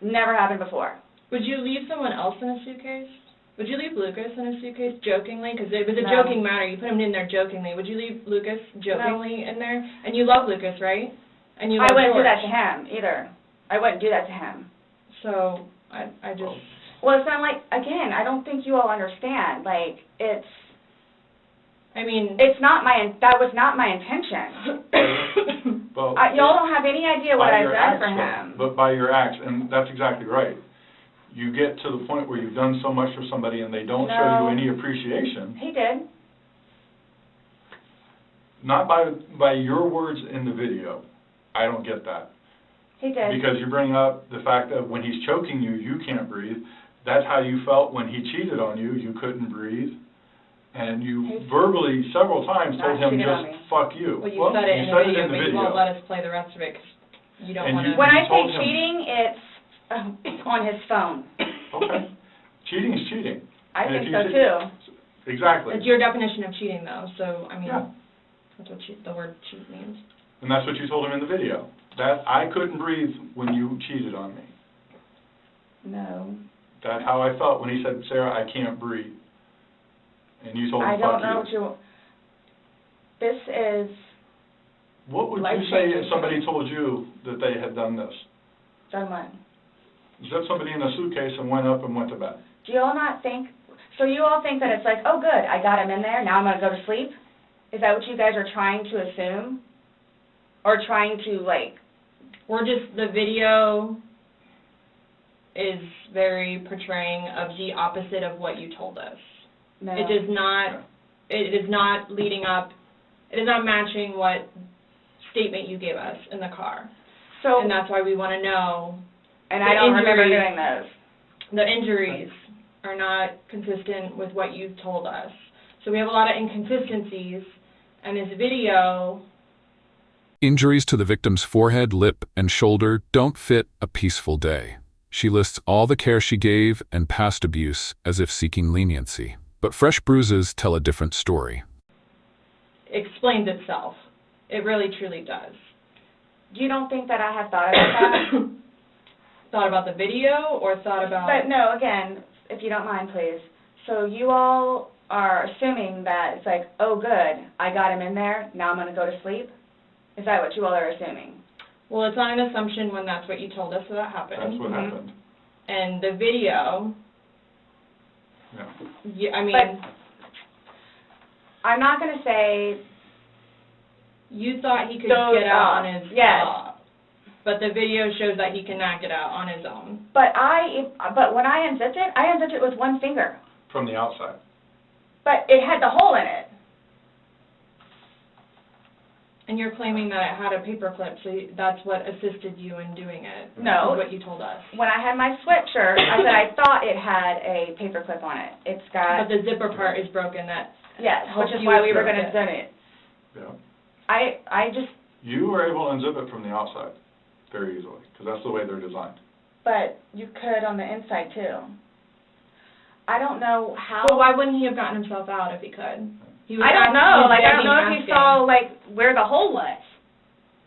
never happened before. Would you leave someone else in a suitcase? Would you leave Lucas in a suitcase jokingly? Because it was a No. joking matter. You put him in there jokingly. Would you leave Lucas jokingly in there? And you love Lucas, right? And you love I wouldn't do George. that to him, either. I wouldn't do that to him. So, I just... Well, it's not like, again, I don't think you all understand. Like, it's not that was not my intention. Well, Y'all don't have any idea what by I've your done for acts, him. But by your acts, and that's exactly right. You get to the point where you've done so much for somebody and they don't show you No. any appreciation, He did. not by your words in the video. I don't get that. He did. Because you bring up the fact that when he's choking you, you can't breathe. That's how you felt when he cheated on you. You couldn't breathe. And you verbally, several times, told him, Not cheated on just me. fuck you. Well, you said it in the video, but you won't video. let us play the rest of it 'cause you don't And want to... When I say told him- cheating, it's on his phone. Okay. Cheating is cheating. I And if think you so say- too. Exactly. It's your definition of cheating, though, so, I mean, Yeah. that's what the word cheat means. And that's what you told him in the video. That I couldn't breathe when you cheated on me. No. That's how I felt when he said, Sarah, I can't breathe. And you told him, I don't fuck know you. what this is What would you life-changing say to if me. somebody told you that they had done this? done what? Zip somebody in a suitcase and went up and went to bed. Do you all not think, so you all think that it's like, oh good, I got him in there, now I'm going to go to sleep? Is that what you guys are trying to assume? or trying to, like... The video is very portraying of the opposite of what you told us. No. It is not leading up, it is not matching what statement you gave us in the car. So, And that's why we want to know. And I don't remember doing those. The injuries are not consistent with what you told us. So we have a lot of inconsistencies, and this video... Injuries to the victim's forehead, lip, and shoulder don't fit a peaceful day. She lists all the care she gave and past abuse as if seeking leniency. But fresh bruises tell a different story. Explains itself. It really, truly does. You don't think that I have thought about that? Thought about the video, or thought about... But no, again, if you don't mind, please. So you all are assuming that it's like, oh, good, I got him in there, now I'm going to go to sleep? Is that what you all are assuming? Well, it's not an assumption when that's what you told us that happened. That's what happened. And the video... Yeah. I mean... But I'm not going to say... You thought he could Those get out are- on his yes. own. But the video shows that he cannot get out on his own. But when I unzipped it with one finger. From the outside. But it had the hole in it. And you're claiming that it had a paper clip, so that's what assisted you in doing it. No. Is what you told us. When I had my sweatshirt, I said I thought it had a paper clip on it. It's got... But the zipper part is broken. That Yes, helps which is you why we were zip going to it. zip it. Yeah. I just... You were able to unzip it from the outside very easily, because that's the way they're designed. But you could on the inside, too. I don't know how... Well, why wouldn't he have gotten himself out if he could? I don't know. Like, I don't know if you saw, like, where the hole was.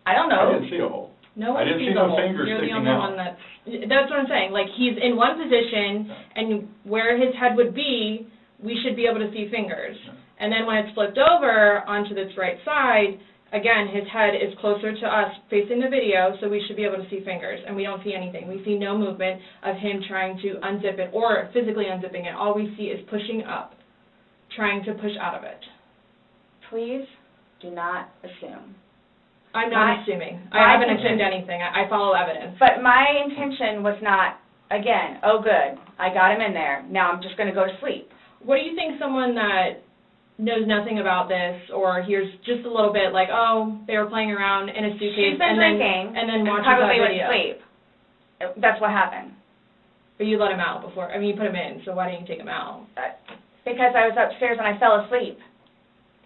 I don't know. I didn't see a hole. No I one didn't sees see the no hole. fingers You're the sticking only out. one that's what I'm saying. Like, he's in one position, and where his head would be, we should be able to see fingers. Yeah. And then when it's flipped over onto this right side, again, his head is closer to us facing the video, so we should be able to see fingers, and we don't see anything. We see no movement of him trying to unzip it or physically unzipping it. All we see is pushing up, trying to push out of it. Please do not assume. I'm not assuming. I haven't assumed anything. I follow evidence. But my intention was not, again, oh, good, I got him in there, now I'm just going to go to sleep. What do you think someone that knows nothing about this or hears just a little bit like, oh, they were playing around in a suitcase She's been drinking and then watches probably that went video? to sleep. That's what happened. But you let him out before. I mean, you put him in, so why didn't you take him out? Because I was upstairs and I fell asleep.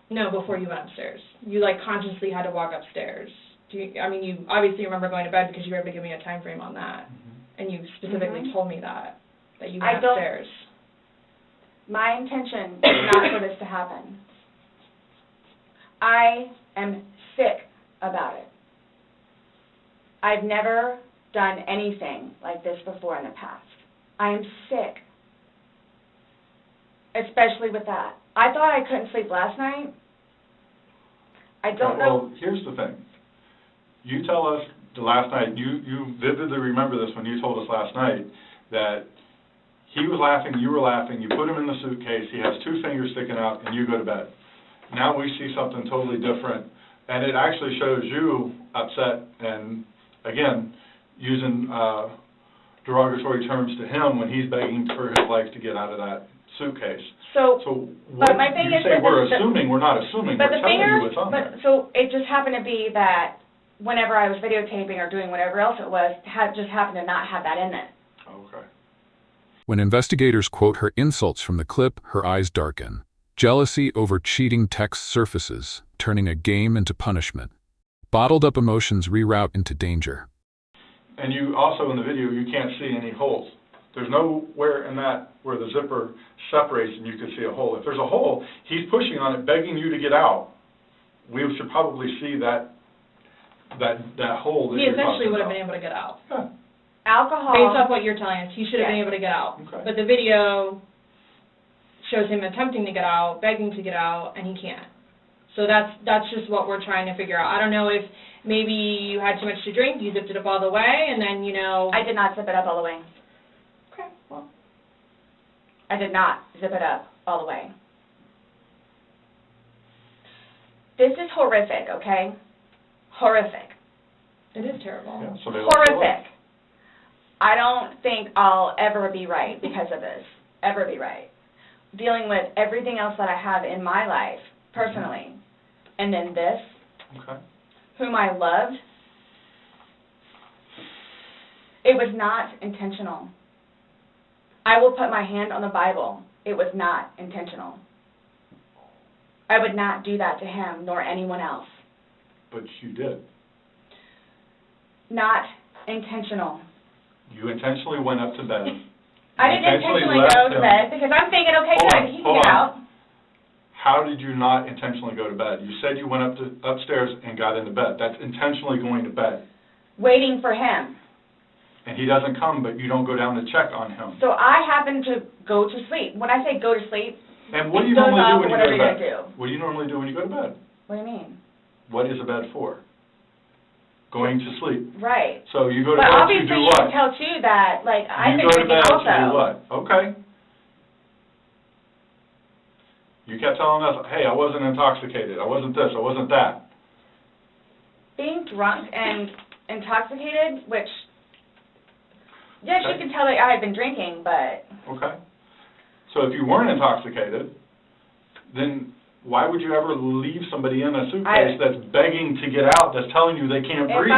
No, before you went upstairs. You, like, consciously had to walk upstairs. You obviously remember going to bed because you were able to give me a time frame on that. And you specifically told me that you went upstairs. My intention is not for this to happen. I am sick about it. I've never done anything like this before in the past. I am sick, especially with that. I thought I couldn't sleep last night. I don't know. Well, here's the thing. You tell us the last night, you vividly remember this when you told us last night, that he was laughing, you were laughing, you put him in the suitcase, he has two fingers sticking out, and you go to bed. Now we see something totally different, and it actually shows you upset and, again, using derogatory terms to him when he's begging for his life to get out of that suitcase. So what my thing you is say that we're assuming, we're not assuming, but we're the telling fingers, you what's on there. so it just happened to be that whenever I was videotaping or doing whatever else it was, just happened to not have that in it. Okay. When investigators quote her insults from the clip, her eyes darken. Jealousy over cheating text surfaces, turning a game into punishment. Bottled up emotions reroute into danger. And you also, in the video, you can't see any holes. There's nowhere in that where the zipper separates and you can see a hole. If there's a hole, he's pushing on it, begging you to get out. We should probably see that hole that He you're essentially talking would have about. been able to get out. Yeah. Alcohol. Based off what you're telling us, he should have been able to get out. Okay. But the video shows him attempting to get out, begging to get out, and he can't. So that's just what we're trying to figure out. I don't know if maybe you had too much to drink, you zipped it up all the way, and then, I did not zip it up all the way. Okay, well. I did not zip it up all the way. This is horrific, okay? horrific. It is terrible. Yeah, so they lost their life. Horrific. I don't think I'll ever be right because of this. Ever be right. Dealing with everything else that I have in my life, personally, and then this, Okay. whom I loved, it was not intentional. I will put my hand on the Bible. It was not intentional. I would not do that to him nor anyone else. But you did. Not intentional. You intentionally went up to bed. I didn't intentionally left go to him. bed because I'm thinking, okay, Hold good, on, he can hold get on. out. How did you not intentionally go to bed? You said you went upstairs and got into bed. That's intentionally going to bed. Waiting for him. And he doesn't come, but you don't go down to check on him. So I happen to go to sleep. When I say go to sleep, And what do you It goes normally do off when you go whatever to you're bed? gonna do. What do you normally do when you go to bed? what do you mean? What is a bed for? Going to sleep. Right. So you go to But bed to obviously do you what? can tell too that, like, I've You been go to drinking bed also. to do what? Okay. You kept telling us, hey, I wasn't intoxicated, I wasn't this, I wasn't that. Being drunk and intoxicated, which, yes, Okay. you can tell that I had been drinking, but Okay. So if you weren't intoxicated, then why would you ever leave somebody in a suitcase that's begging to get out, that's telling you they can't breathe?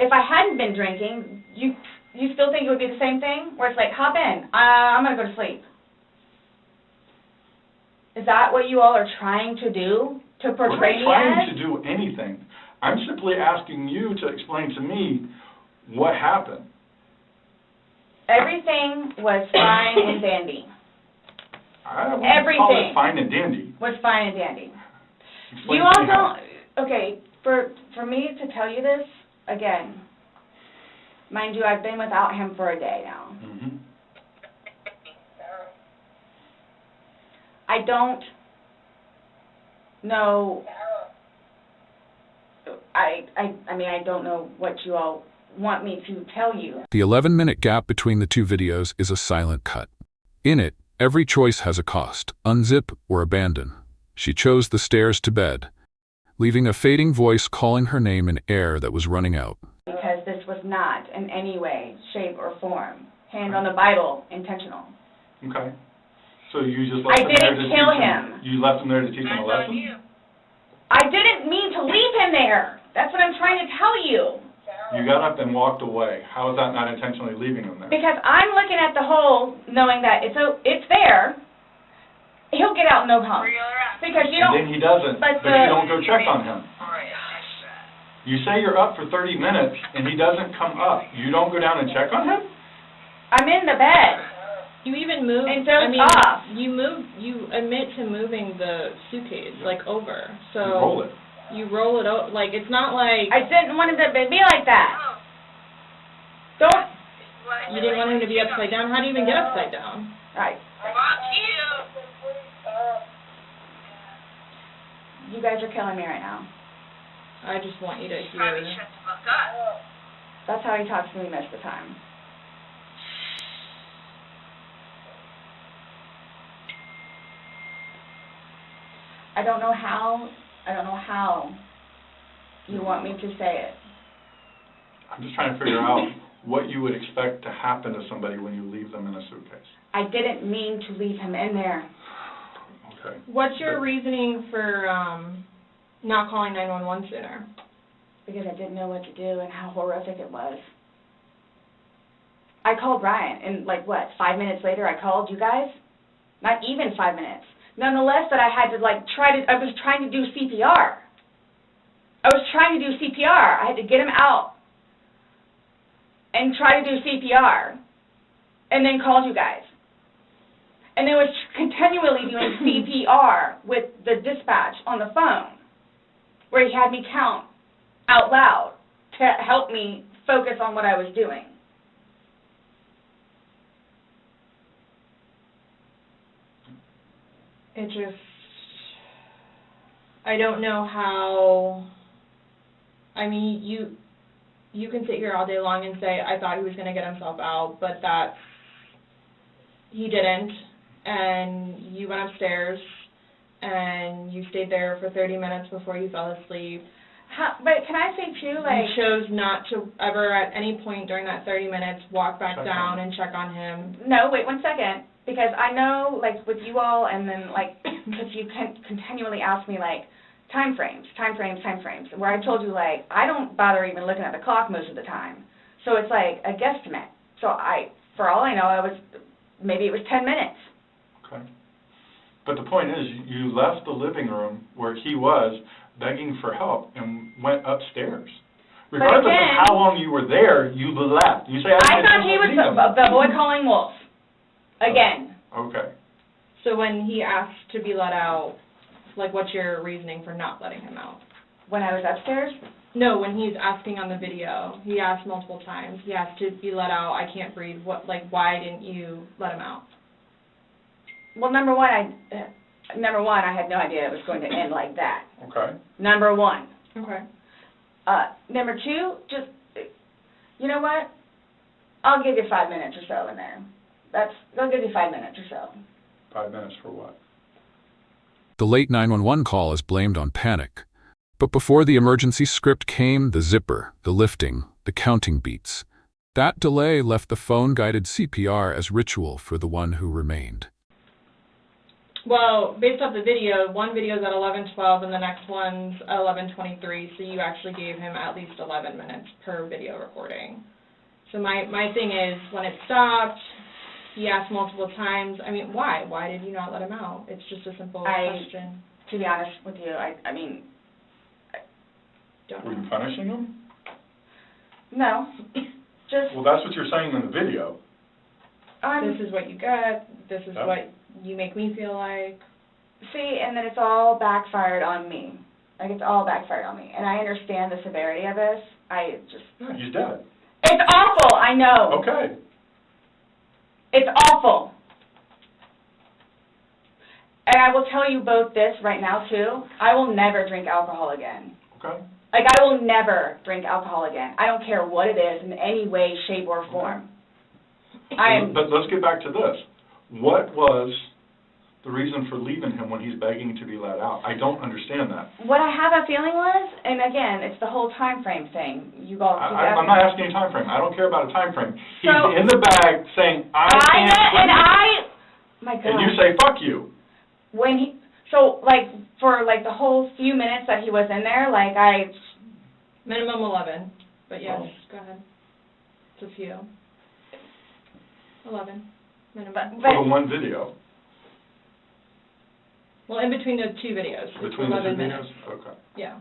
if I hadn't been drinking, you still think it would be the same thing? Where it's like, hop in, I'm going to go to sleep. Is that what you all are trying to do? To portray me We're not as? trying to do anything. I'm simply asking you to explain to me what happened. Everything was fine and dandy. I wouldn't call Everything. it fine and dandy. Was fine and dandy. Explain You to all me how. don't, okay, for me to tell you this, again, mind you, I've been without him for a day now. Mhm. I don't know, I mean, I don't know what you all want me to tell you. The 11-minute gap between the two videos is a silent cut. In it, every choice has a cost: unzip or abandon. She chose the stairs to bed, leaving a fading voice calling her name in air that was running out. Because this was not in any way, shape, or form, hand on the Bible, intentional. Okay. So you just left I him there to didn't teach kill him? him. You left him there to teach him a That's on lesson? you. I didn't mean to leave him there. That's what I'm trying to tell you. You got up and walked away. How is that not intentionally leaving him there? Because I'm looking at the hole, knowing that it's there. He'll get out no problem. Reel around. Because you And don't. then he doesn't, but but you don't go check on him. Alright, nice shot. You say you're up for 30 minutes and he doesn't come up. You don't go down and check on him? I'm in the bed. You even moved, And I dozed mean, off. you admit to moving the suitcase, like, over, so. You roll it. You roll it over, like, it's not like, I didn't want him to be like that. Oh, Don't. you didn't want him to be upside down. How do you even get upside down? Right. Fuck you. You guys are killing me right now. I just want you to Probably hear. shut the fuck up. That's how he talks to me most of the time. I don't know how you want me to say it. I'm just trying to figure out what you would expect to happen to somebody when you leave them in a suitcase. I didn't mean to leave him in there. Okay. What's your reasoning for, not calling 911 sooner? Because I didn't know what to do and how horrific it was. I called Ryan, and 5 minutes later I called you guys? Not even 5 minutes. Nonetheless, that I had to, I was trying to do CPR. I had to get him out and try to do CPR, and then called you guys. And then was continually doing CPR with the dispatch on the phone, where he had me count out loud to help me focus on what I was doing. It just, I don't know how, I mean, you can sit here all day long and say, I thought he was going to get himself out, but that's, he didn't, and you went upstairs, and you stayed there for 30 minutes before you fell asleep. But can I say too, like, You chose not to ever at any point during that 30 minutes walk back Check down on him. and check on him. no, wait 1 second, because I know, like, with you all, and then, like, because you continually ask me, like, time frames, where I told you, like, I don't bother even looking at the clock most of the time. So it's like a guesstimate. So for all I know, maybe it was 10 minutes. Okay. But the point is, you left the living room where he was begging for help and went upstairs. Regardless again, of how long you were there, you left. You say, I thought he was the boy calling wolf. Again. Okay. So when he asked to be let out, like, what's your reasoning for not letting him out? When I was upstairs? No, when he's asking on the video, he asked multiple times. He asked to be let out. I can't breathe. Why didn't you let him out? Well, number one, I had no idea it was going to end like that. Okay. Number one. Okay. Number two, just, you know what? I'll give you 5 minutes or so in there. I'll give you 5 minutes or so. 5 minutes for what? The late 911 call is blamed on panic. But before the emergency script came, the zipper, the lifting, the counting beats. That delay left the phone-guided CPR as ritual for the one who remained. Well, based off the video, one video is at 11:12 and the next one's at 11:23, so you actually gave him at least 11 minutes per video recording. So my thing is, when it stopped, he asked multiple times, I mean, why? Why did you not let him out? It's just a simple question. To be honest with you, I mean, Don't Were know. you punishing him? no. Just, Well, that's what you're saying in the video. This is what you get, this is Yep. what you make me feel like. see, and then it's all backfired on me. Like, it's all backfired on me. And I understand the severity of this. Yeah, he's dead. It's awful, I know. Okay. It's awful. And I will tell you both this right now, too. I will never drink alcohol again. Okay. Like, I will never drink alcohol again. I don't care what it is in any way, shape, or form. But let's get back to this. What was the reason for leaving him when he's begging to be let out? I don't understand that. What I have a feeling was, and again, it's the whole time frame thing. You all keep I'm not asking a time frame. I don't care about a time frame. He's So- in the bag saying, I can't breathe. My God. And you say, fuck you. When he, so, like, for, like, the whole few minutes that he was in there, like, Minimum 11, but yes, Oh. go ahead. It's a few. 11, minimum. For the one video. Well, in between the two videos, it's Between the 11 two minutes. videos? Okay. Yeah.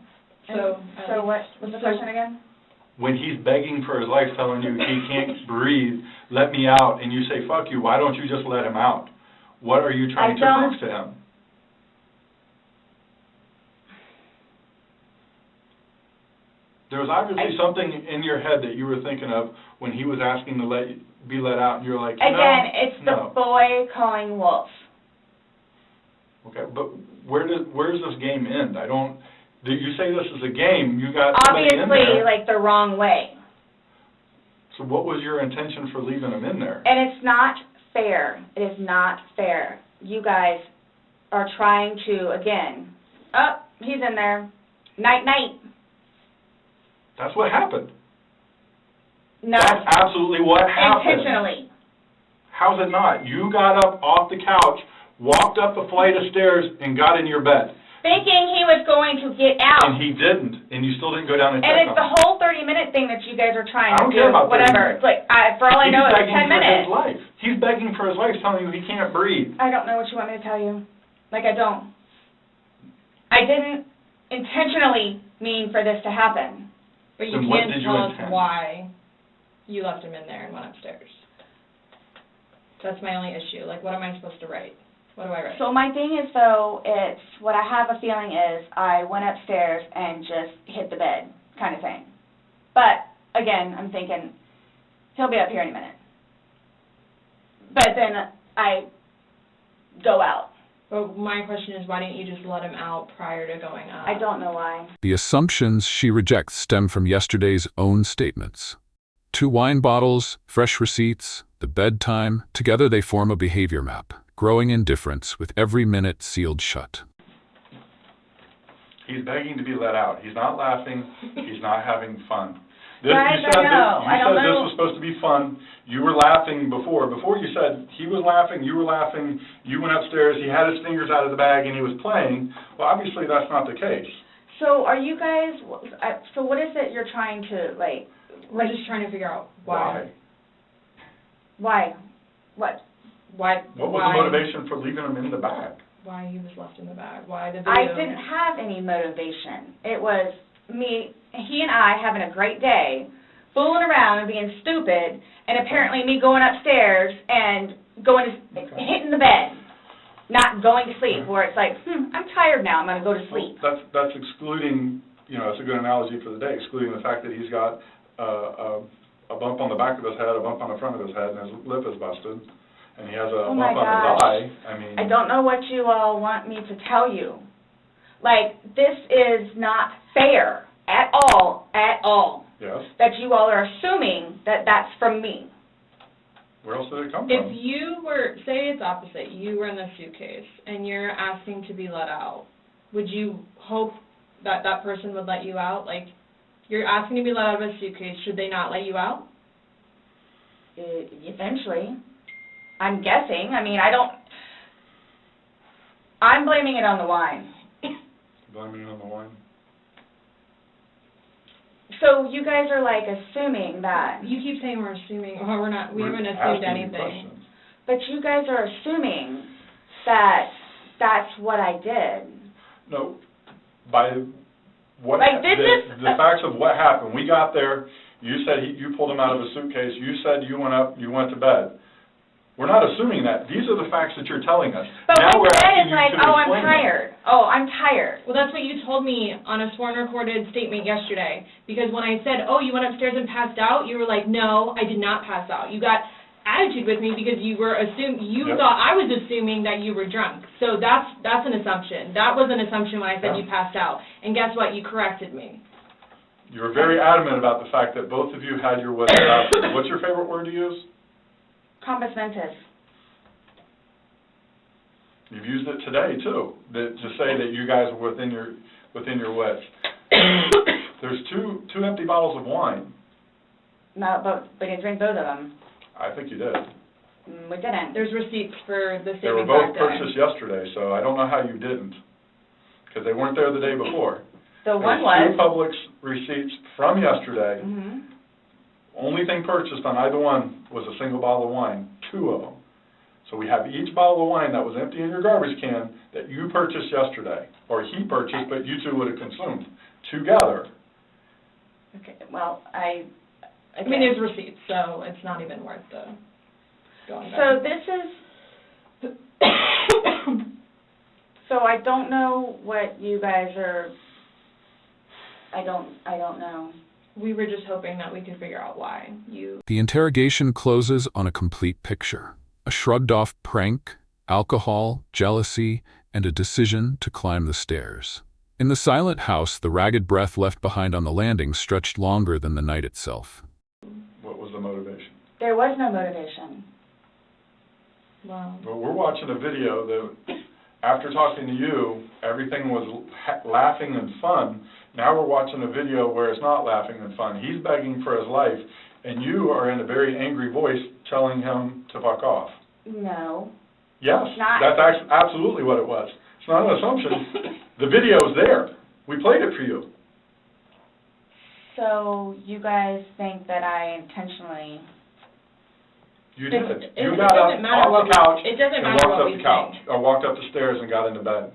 so what was the question again? When he's begging for his life, telling you he can't breathe, let me out, and you say, fuck you, why don't you just let him out? What are you trying to prove to him? There was obviously something in your head that you were thinking of when he was asking to be let out, and you were like, no, Again, it's the no. boy calling wolf. Okay, but where does this game end? You say this is a game, you got somebody in Obviously, there. like, the wrong way. So what was your intention for leaving him in there? And it's not fair. It is not fair. You guys are trying to, again, he's in there. Night, night. That's what happened. No. That's absolutely what happened. Intentionally. How's it not? You got up off the couch, walked up a flight of stairs, and got in your bed. Thinking he was going to get out. And he didn't, and you still didn't go down and check And it's on the him. whole 30-minute thing that you guys are trying I to don't do. care about 30 whatever. minutes. It's like, for all I know, it was 10 He's begging for minutes. his life. He's begging for his life, telling you he can't breathe. I don't know what you want me to tell you. Like, I don't. I didn't intentionally mean for this to happen. But you Then what can't did you tell us intend? why you left him in there and went upstairs. That's my only issue. Like, what am I supposed to write? What do I write? So my thing is, though, it's, what I have a feeling is I went upstairs and just hit the bed kind of thing. But, again, I'm thinking, he'll be up here any minute. But then I go out. But my question is, why didn't you just let him out prior to going up? I don't know why. The assumptions she rejects stem from yesterday's own statements. 2 wine bottles, fresh receipts, the bedtime, together they form a behavior map, growing indifference with every minute sealed shut. He's begging to be let out. He's not laughing. He's not having fun. Guys, you said I know. I don't this know. was supposed to be fun. You were laughing before. Before you said he was laughing, you were laughing, you went upstairs, he had his fingers out of the bag and he was playing. Well, obviously that's not the case. So are you guys, so what is it you're trying to, like... We're just trying to figure out why. Why? What? Why? What was the motivation for leaving him in the bag? Why he was left in the bag? Why the video? I didn't have any motivation. It was me, he and I having a great day, fooling around and being stupid, and apparently me going upstairs and hitting the bed, not going to sleep, where it's like, I'm tired now, I'm going to go to sleep. Well, that's excluding, that's a good analogy for the day, excluding the fact that he's got a bump on the back of his head, a bump on the front of his head, and his lip is busted, and he has a bump on his eye. I don't know what you all want me to tell you. Like, this is not fair at all, Yes. that you all are assuming that that's from me. Where else did it come If from? you were, say it's opposite, you were in the suitcase and you're asking to be let out, would you hope that that person would let you out? Like, you're asking to be let out of a suitcase, should they not let you out? Eventually. I'm guessing. I mean, I'm blaming it on the wine. Blaming it on the wine? So you guys are like assuming that. You keep saying we're assuming, well, we're not, we haven't Asking assumed you anything. questions. But you guys are assuming that that's what I did. No, by what, Like, this the facts of what happened. We got there, you said you pulled him out of a suitcase, you said you went up, you went to bed. We're not assuming that. These are the facts that you're telling us. But now when we're the asking is like, you to oh, I'm explain tired. Oh, I'm tired. Well, that's what you told me on a sworn recorded statement yesterday, because when I said, oh, you went upstairs and passed out, you were like, no, I did not pass out. You got attitude with me because you were Yep. thought I was assuming that you were drunk. So that's an assumption. That was an assumption when I said you passed out. And guess what? You corrected me. You were very adamant about the fact that both of you had your wits about you. What's your favorite word to use? Compass mentis. You've used it today, too, to say that you guys were within your wits. There's two empty bottles of wine. No, but we didn't drink both of them. I think you did. We didn't. There's receipts for the They were statement both back there. purchased yesterday, so I don't know how you didn't, because they weren't there the day before. The one There's was. two Publix receipts from yesterday. Mhm. Only thing purchased on either one was a single bottle of wine, 2 of them. So we have each bottle of wine that was empty in your garbage can that you purchased yesterday, or he purchased, but you two would have consumed together. Okay, well, I mean, there's receipts, so it's not even worth the going back. So this is, so I don't know what you guys are, I don't know. We were just hoping that we could figure out why you... The interrogation closes on a complete picture. A shrugged-off prank, alcohol, jealousy, and a decision to climb the stairs. In the silent house, the ragged breath left behind on the landing stretched longer than the night itself. What was the motivation? There was no motivation. Wow. But we're watching a video that, after talking to you, everything was laughing and fun. Now we're watching a video where it's not laughing and fun. He's begging for his life, and you are in a very angry voice telling him to fuck off. No. Yes, It's not. that's absolutely what it was. It's not an assumption. The video's there. We played it for you. So you guys think that I intentionally... You did. It You got up doesn't matter off what the couch it doesn't and matter walked what up we the couch, think. or walked up the stairs and got into bed.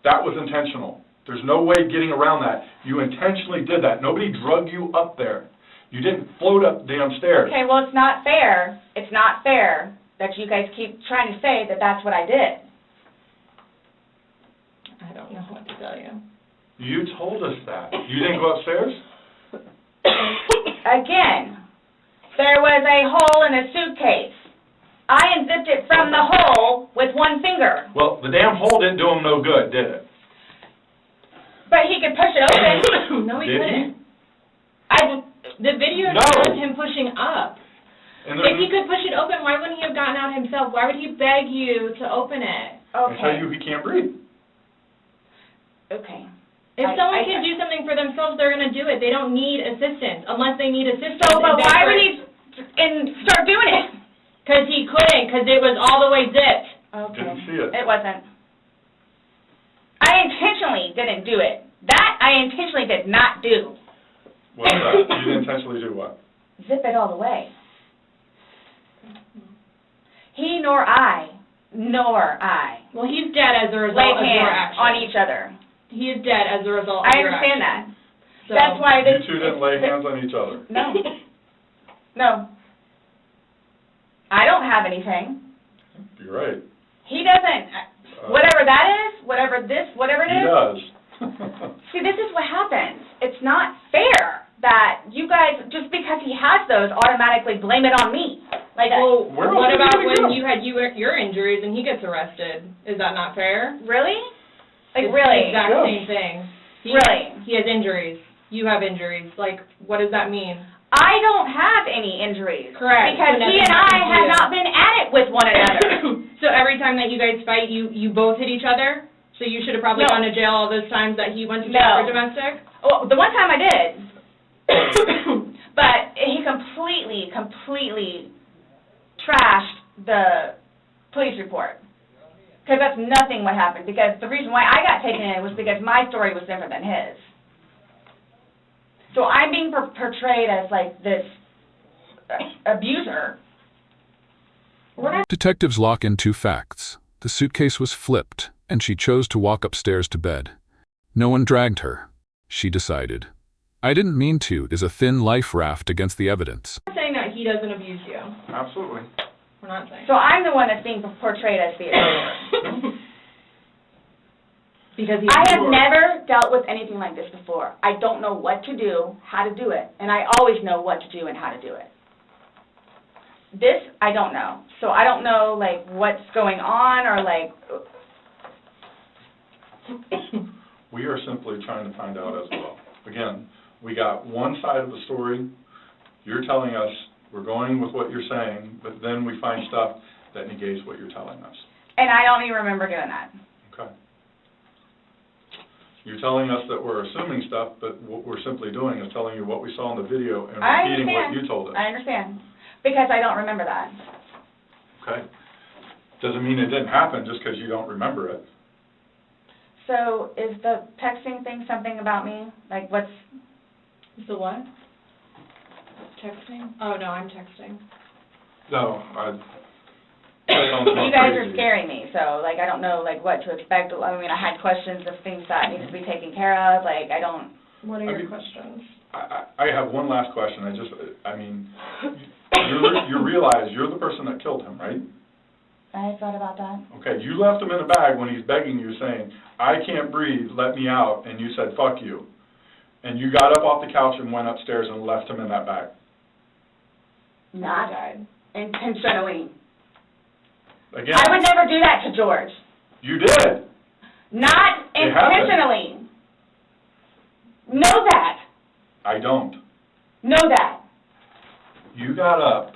That was intentional. There's no way getting around that. You intentionally did that. Nobody drug you up there. You didn't float up damn stairs. Okay, well, it's not fair. It's not fair that you guys keep trying to say that that's what I did. I don't know what to tell you. You told us that. You didn't go upstairs? Again, there was a hole in a suitcase. I unzipped it from the hole with one finger. Well, the damn hole didn't do him no good, did it? But he could push it open. No, he Did he? couldn't. The video No. shows him pushing up. And If he could push it open, why wouldn't he have gotten out himself? Why would he beg you to open it? They tell Okay. you he can't breathe. Okay. If someone can do something for themselves, they're going to do it. They don't need assistance, unless they need assistance. So, but why would he start doing it? Because he couldn't, because it was all the way zipped. Okay. Didn't see it. It wasn't. I intentionally didn't do it. That I intentionally did not do. What's that? You didn't intentionally do what? Zip it all the way. He nor I. Well, he's dead as a result laid of your hands action. on each other. He is dead as a result I of your understand action. that. So, That's why You two didn't lay hands on each other. No. No. I don't have anything. You're right. He doesn't. Whatever that is, whatever it is. He does. See, this is what happens. It's not fair that you guys, just because he has those, automatically blame it on me. Like, well, Where what else about are we when gonna go? you had your injuries and he gets arrested? Is that not fair? really? Like, It's really? the exact Yeah. same thing. Really? He has injuries. You have injuries. Like, what does that mean? I don't have any injuries. Correct. Because So he nothing and I happened to have you. not been at it with one another. So every time that you guys fight, you both hit each other? So you should have probably No. gone to jail all those times that he went to jail No. for domestic? Well, the one time I did. But he completely trashed the police report. Because that's nothing what happened. Because the reason why I got taken in was because my story was different than his. So I'm being portrayed as, like, this abuser. Detectives lock in 2 facts. The suitcase was flipped, and she chose to walk upstairs to bed. No one dragged her. She decided. "I didn't mean to" is a thin life raft against the evidence. We're not saying that he doesn't abuse you. Absolutely. We're not saying. So I'm the one that's being portrayed as the abuser. Because I have never dealt with anything like this before. I don't know what to do, how to do it, and I always know what to do and how to do it. This, I don't know. So I don't know, like, what's going on or, like... We are simply trying to find out as well. Again, we got one side of the story. You're telling us, we're going with what you're saying, but then we find stuff that negates what you're telling us. And I don't even remember doing that. Okay. You're telling us that we're assuming stuff, but what we're simply doing is telling you what we saw in the video and I repeating what understand. you told us. I understand. Because I don't remember that. Okay? Doesn't mean it didn't happen just because you don't remember it. So is the texting thing something about me? Like, what's... The what? Texting? Oh, no, I'm texting. No, You guys are scaring me, so, like, I don't know, like, what to expect. I mean, I had questions of things that need to be taken care of. Like, I don't... What are your questions? I have one last question. You realize you're the person that killed him, right? I thought about that. Okay, you left him in a bag when he's begging you, saying, "I can't breathe, let me out," and you said, "Fuck you." And you got up off the couch and went upstairs and left him in that bag. Not intentionally. Again, I would never do that to George. you did. Not It happened. intentionally. Know that. I don't. Know that. You got up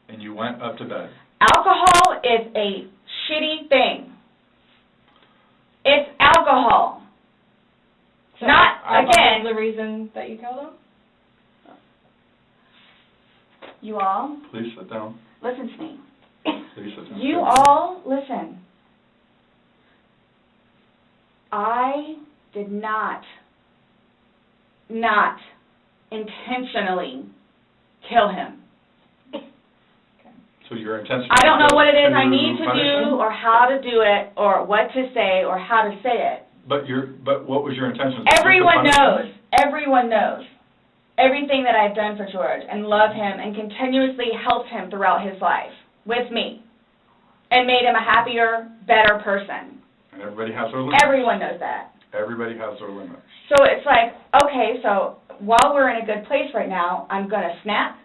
and you went up to bed. Alcohol is a shitty thing. It's alcohol. So Not, again, the reason that you killed him? you all, Please sit down. listen to me. Please sit down. You all, listen. I did not intentionally kill him. So your intention... I don't know what it is I to need to punish do him? or how to do it or what to say or how to say it. But what was your intention? Was it to Everyone punish him? knows. Everyone knows everything that I've done for George and love him and continuously helped him throughout his life with me and made him a happier, better person. And everybody has their limits. Everyone knows that. Everybody has their limits. So it's like, okay, so while we're in a good place right now, I'm going to snap?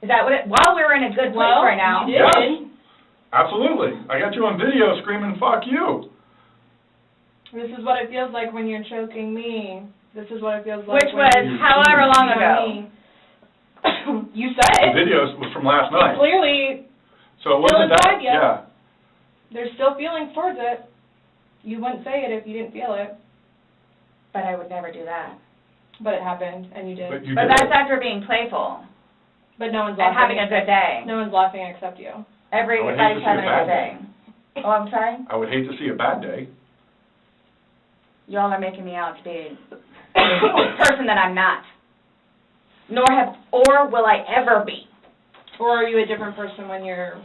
Is that what it, while we're in a good place right now? You did. Yes. Absolutely. I got you on video screaming, "Fuck you." This is what it feels like when you're choking me. This is what it feels like Which when was you're however long cheating ago. on me. You said The it. video was from last night. Clearly, So it still wasn't that, inside you. yeah. there's still feelings towards it. You wouldn't say it if you didn't feel it. But I would never do that. But it happened, and you did. But you But did that's it. after being playful But no one's and laughing. having a good day. No one's laughing except you. Everybody's I would hate to see having a a good bad day. Oh, I'm sorry? I would hate to see a bad day. Y'all are making me out to be a person that I'm not. Or will I ever be. Or are you a different person when you're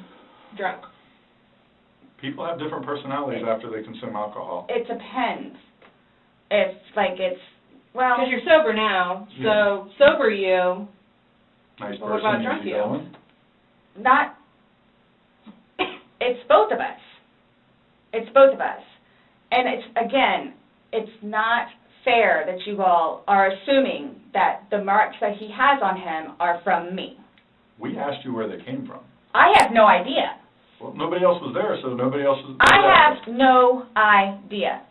drunk? People have different personalities after they consume alcohol. It depends. Well, Because you're sober now, so sober you. Nice Well, what person, about drunk easy you? going. it's both of us. It's both of us. And it's not fair that you all are assuming that the marks that he has on him are from me. We asked you where they came from. I have no idea. Well, nobody else was there, so nobody else was I have no idea.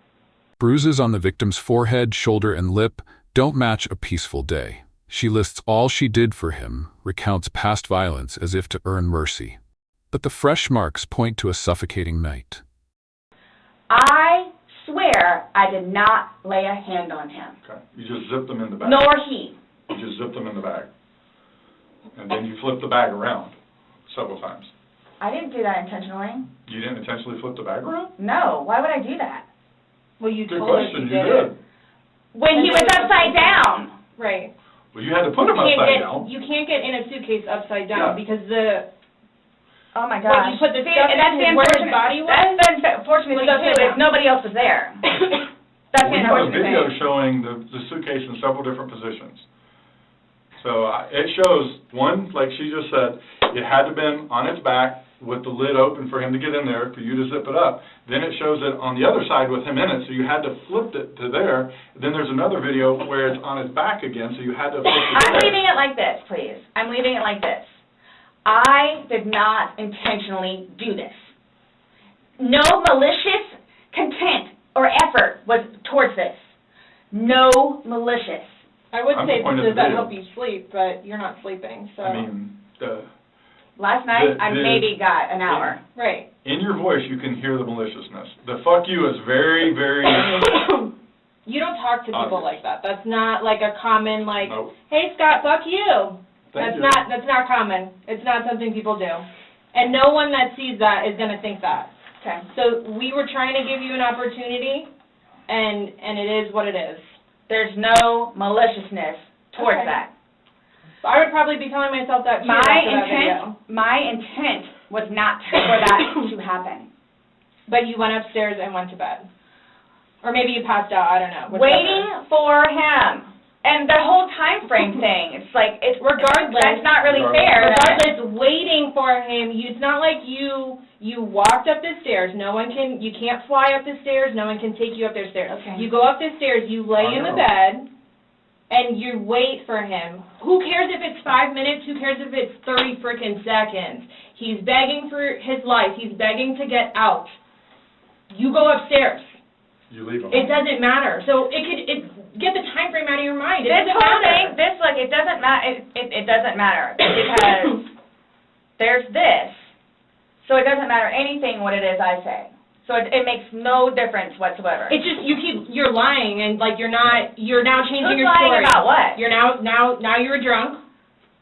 Bruises on the victim's forehead, shoulder, and lip don't match a peaceful day. She lists all she did for him, recounts past violence as if to earn mercy. But the fresh marks point to a suffocating night. I swear I did not lay a hand on him. Okay. You just zipped them in the bag. Nor he. You just zipped them in the bag. And then you flipped the bag around several times. I didn't do that intentionally. You didn't intentionally flip the bag around? No. Why would I do that? Well, you Good told us question, you you did. did. When he was upside down. Right. Well, you had to put them upside down. You can't get in a suitcase upside down because the Oh my What, gosh. you put the See, stuff and that's in the where his unfortunate- body was? That's the unfortunate Was thing upside too, is down. nobody else was there. That's the We have a unfortunate video thing. showing the suitcase in several different positions. So it shows, one, like she just said, it had to been on its back with the lid open for him to get in there, for you to zip it up. Then it shows it on the other side with him in it, so you had to flip it to there. Then there's another video where it's on his back again, so you had to flip it to I'm there. leaving it like this, please. I'm leaving it like this. I did not intentionally do this. No malicious content or effort was towards this. No malicious. I would I'm say, the point of does the that video. help you sleep? But you're not sleeping, so. I mean, Last night, I The- maybe got an hour. Right. in your voice, you can hear the maliciousness. The fuck you is very, very, You don't talk to people Obvious. like that. That's not like a common like, nope. hey Scott, fuck you. Thank you. That's not common. It's not something people do. And no one that sees that is gonna think that. Okay. So we were trying to give you an opportunity, and it is what it is. There's no maliciousness towards Okay. that. I would probably be telling myself that too after that video. My intent was not for that to happen. But you went upstairs and went to bed. Or maybe you passed out, I don't know. whichever. Waiting for him. And the whole time frame thing, it's like, Regardless. that's not really fair. Regardless, waiting for him, it's not like you walked up the stairs. You can't fly up the stairs, no one can take you up the stairs. Okay. You go up the stairs, you lay in the bed, and you wait for him. Who cares if it's 5 minutes? Who cares if it's 30 frickin' seconds? He's begging for his life. He's begging to get out. You go upstairs. You leave them. It doesn't matter. So get the time frame out of your mind. It This doesn't whole matter. thing, it doesn't matter, it doesn't matter, because there's this, so it doesn't matter anything what it is I say. So it makes no difference whatsoever. It's just you're lying and like you're now changing Who's your story. lying about what? You're now you're drunk.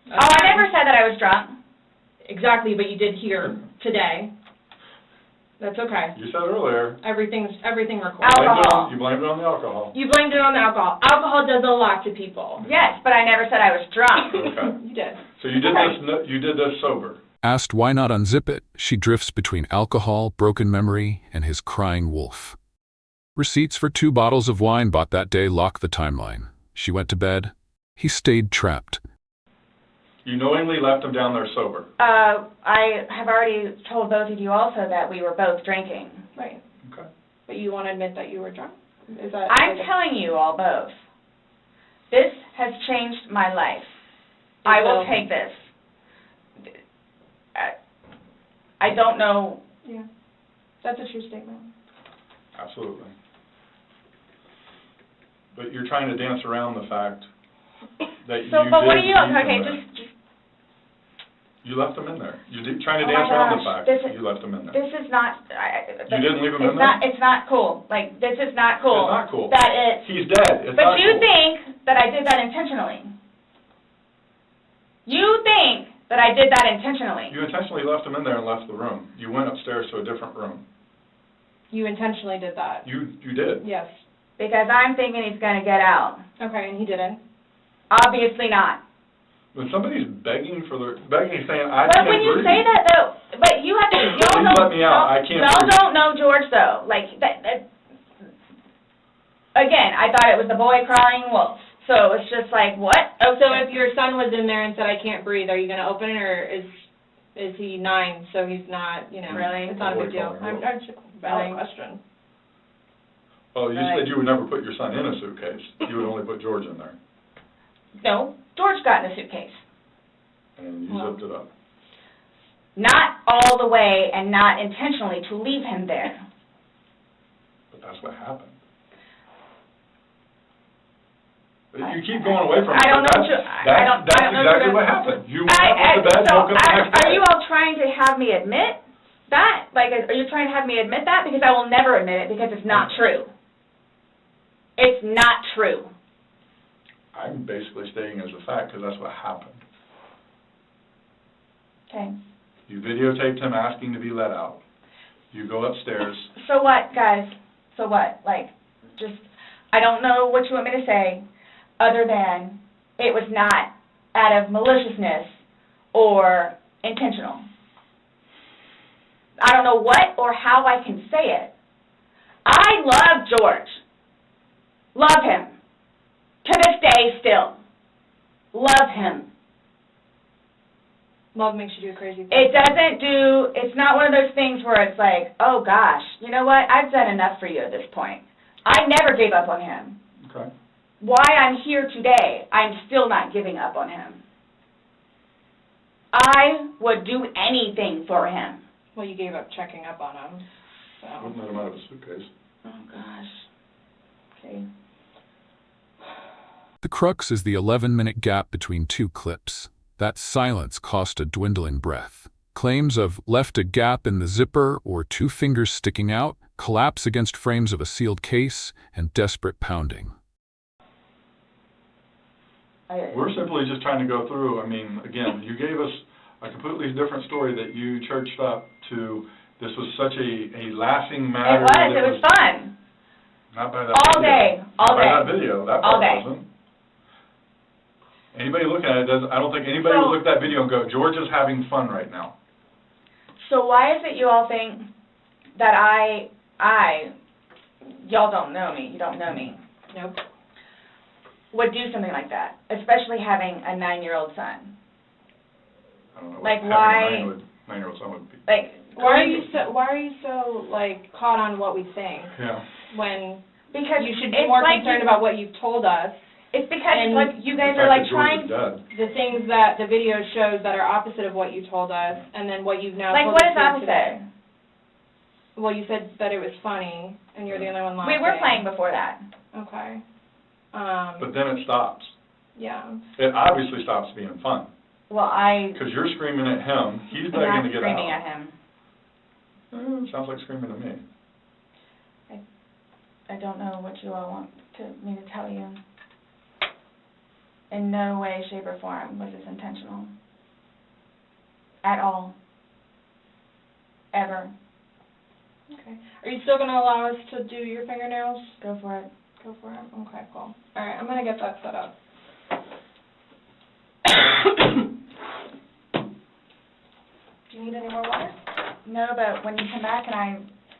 Oh, I never said that I was drunk. Exactly, but you did here today. That's okay. You said earlier. Everything recorded. Alcohol. You blamed it on the alcohol. You blamed it on the alcohol. Alcohol does a lot to people. Yes, but I never said I was drunk. Okay. You did. So you did this sober. Asked why not unzip it, she drifts between alcohol, broken memory, and his crying wolf. Receipts for 2 bottles of wine bought that day lock the timeline. She went to bed. He stayed trapped. You knowingly left him down there sober. I have already told both of you also that we were both drinking. Right. Okay. But you want to admit that you were drunk? Is that? I'm telling you all both. This has changed my life. I will take this. I don't know. Yeah. That's a true statement. Absolutely. But you're trying to dance around the fact that So, you but what did are you, leave him okay, there. just, You left them in there. Trying to Oh my dance around the gosh, fact this is- you left them in there. This is not, You didn't leave him in there? It's not cool. Like, this is not cool. It's not cool. That it's, He's dead. It's but not you cool. think that I did that intentionally. You think that I did that intentionally. You intentionally left him in there and left the room. You went upstairs to a different room. You intentionally did that. You did. Yes. Because I'm thinking he's gonna get out. Okay, and he didn't. Obviously not. When somebody's begging, saying, I But can't when you breathe. say that though, but you have to, y'all Please let me out. I can't y'all breathe. don't know George though. Like, that, again, I thought it was the boy crying wolf. So it's just like, what? Oh, So if your son was in there and said, I can't breathe, are you going to open it, or is he 9, so he's not, you know? Really? It's not a big deal. Boy I'm calling just valid Really? question. Well, you Right. said you would never put your son in a suitcase. You would only put George in there. No, George got in a suitcase. And you Well. zipped it up. Not all the way and not intentionally to leave him there. But that's what happened. You keep going away from it. I don't know but what you, that's I don't know exactly what happened. You went up to bed, woke up the next Are day. you all trying to have me admit that? Like, are you trying to have me admit that? Because I will never admit it because it's not true. It's not true. I'm basically stating as a fact because that's what happened. Okay. You videotaped him asking to be let out. You go upstairs. So what, guys? So what? Like, just, I don't know what you want me to say other than it was not out of maliciousness or intentional. I don't know what or how I can say it. I love George. Love him. To this day still. Love him. Love makes you do crazy things. It doesn't do, it's not one of those things where it's like, oh gosh, you know what, I've done enough for you at this point. I never gave up on him. Okay. Why I'm here today, I'm still not giving up on him. I would do anything for him. Well, you gave up checking up on him, so. Wouldn't let him out of a suitcase. Oh gosh. Okay. The crux is the 11-minute gap between two clips. That silence cost a dwindling breath. Claims of left a gap in the zipper or 2 fingers sticking out collapse against frames of a sealed case and desperate pounding. We're simply just trying to go through, I mean, again, you gave us a completely different story that you churched up to, this was such a laughing matter. It was fun. Not by that All video. day, all Not by day. that video, that All part day. wasn't. Anybody looking at it doesn't, I don't think anybody would look at that video and go, George is having fun right now. So why is it you all think that y'all don't know me, you don't know me, Nope. would do something like that, especially having a 9-year-old son? I don't know Like, what why- having a 9-year-old son would be. Like, Why are you so like caught on what we think Yeah. when because you should be it's more like concerned about what you've told us, It's because and like you guys The are fact like that George trying. is dead. the things that the video shows that are opposite of what you told us, and then what you've now Like, told what us is here opposite? today. Well, you said that it was funny, and you're the only one laughing. We were playing before that. Okay. But then it stops. Yeah. It obviously stops being fun, Well, because you're screaming at him, he's I'm begging not to get screaming out. at him. Sounds like screaming to me. I don't know what you all want me to tell you. In no way, shape, or form was this intentional. At all. Ever. Okay. Are you still going to allow us to do your fingernails? Go for it. Go for it? Okay, cool. All right, I'm going to get that set up. Do you need any more water? No, but when you come back and I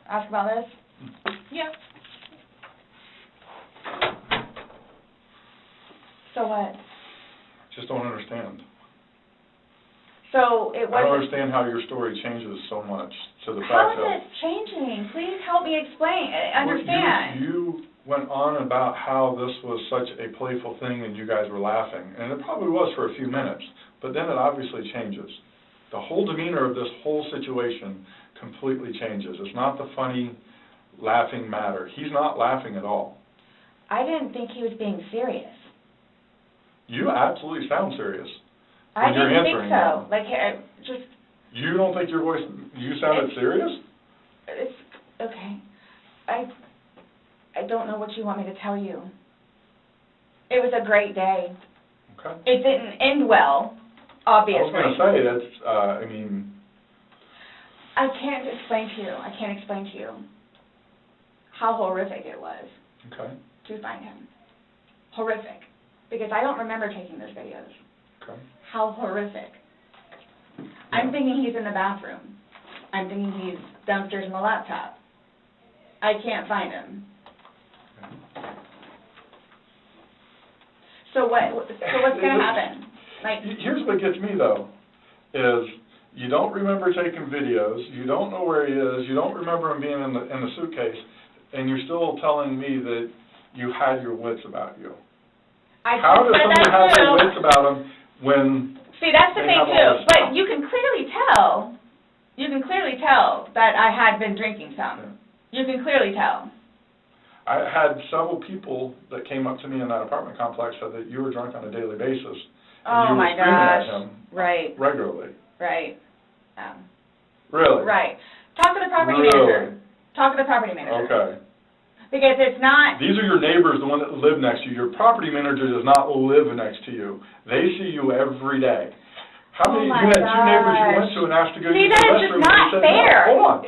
ask about this, Yeah. so what? Just don't understand. So it I don't wasn't. understand how your story changes so much to the How fact is that... it changing? Please help me explain, Well, understand. You went on about how this was such a playful thing and you guys were laughing, and it probably was for a few minutes, but then it obviously changes. The whole demeanor of this whole situation completely changes. It's not the funny, laughing matter. He's not laughing at all. I didn't think he was being serious. You absolutely sound serious. I when you're didn't think answering so. them. Like, just, You don't think your voice, you sounded serious? it's, okay. I don't know what you want me to tell you. It was a great day. Okay. It didn't end well, obviously. I was going to say, that's, I mean, I can't explain to you how horrific it was okay, to find him. Horrific. Because I don't remember taking those videos. okay. How horrific. I'm thinking he's in the bathroom. I'm thinking he's downstairs in the laptop. I can't find him. So what's going to happen? Like, Here's what gets me, though, is you don't remember taking videos, you don't know where he is, you don't remember him being in the suitcase, and you're still telling me that you had your wits about you. How does somebody have their wits about them when see, that's the they thing have all too. this But stuff? you can clearly tell that I had been drinking some. You can clearly tell. I had several people that came up to me in that apartment complex said that you were drunk on a daily basis. And Oh you were my screaming at gosh. him Right, regularly. right. Really? Right. Talk to the property Really? manager. Talk to the property manager. Okay. Because it's not, These are your neighbors, the one that live next to you. Your property manager does not live next to you. They see you every day. How Oh many, my you had two neighbors you went gosh. to and asked to go See, use the that is restroom. just and not they said fair. no. Hold on.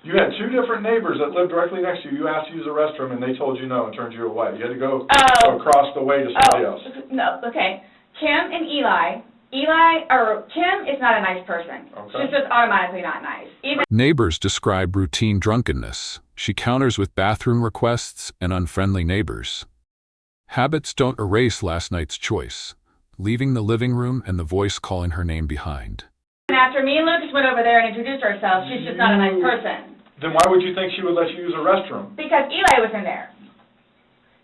You had two different neighbors that lived directly next to you. You asked to use the restroom and they told you no and turned you away. You had to go across the way to somebody else. no, okay. Kim and Kim is not a nice person. Okay. She's just automatically not nice. Even Neighbors describe routine drunkenness. She counters with bathroom requests and unfriendly neighbors. Habits don't erase last night's choice, leaving the living room and the voice calling her name behind. after me and Lucas went over there and introduced ourselves, she's just not a nice person. Then why would you think she would let you use a restroom? Because Eli was in there.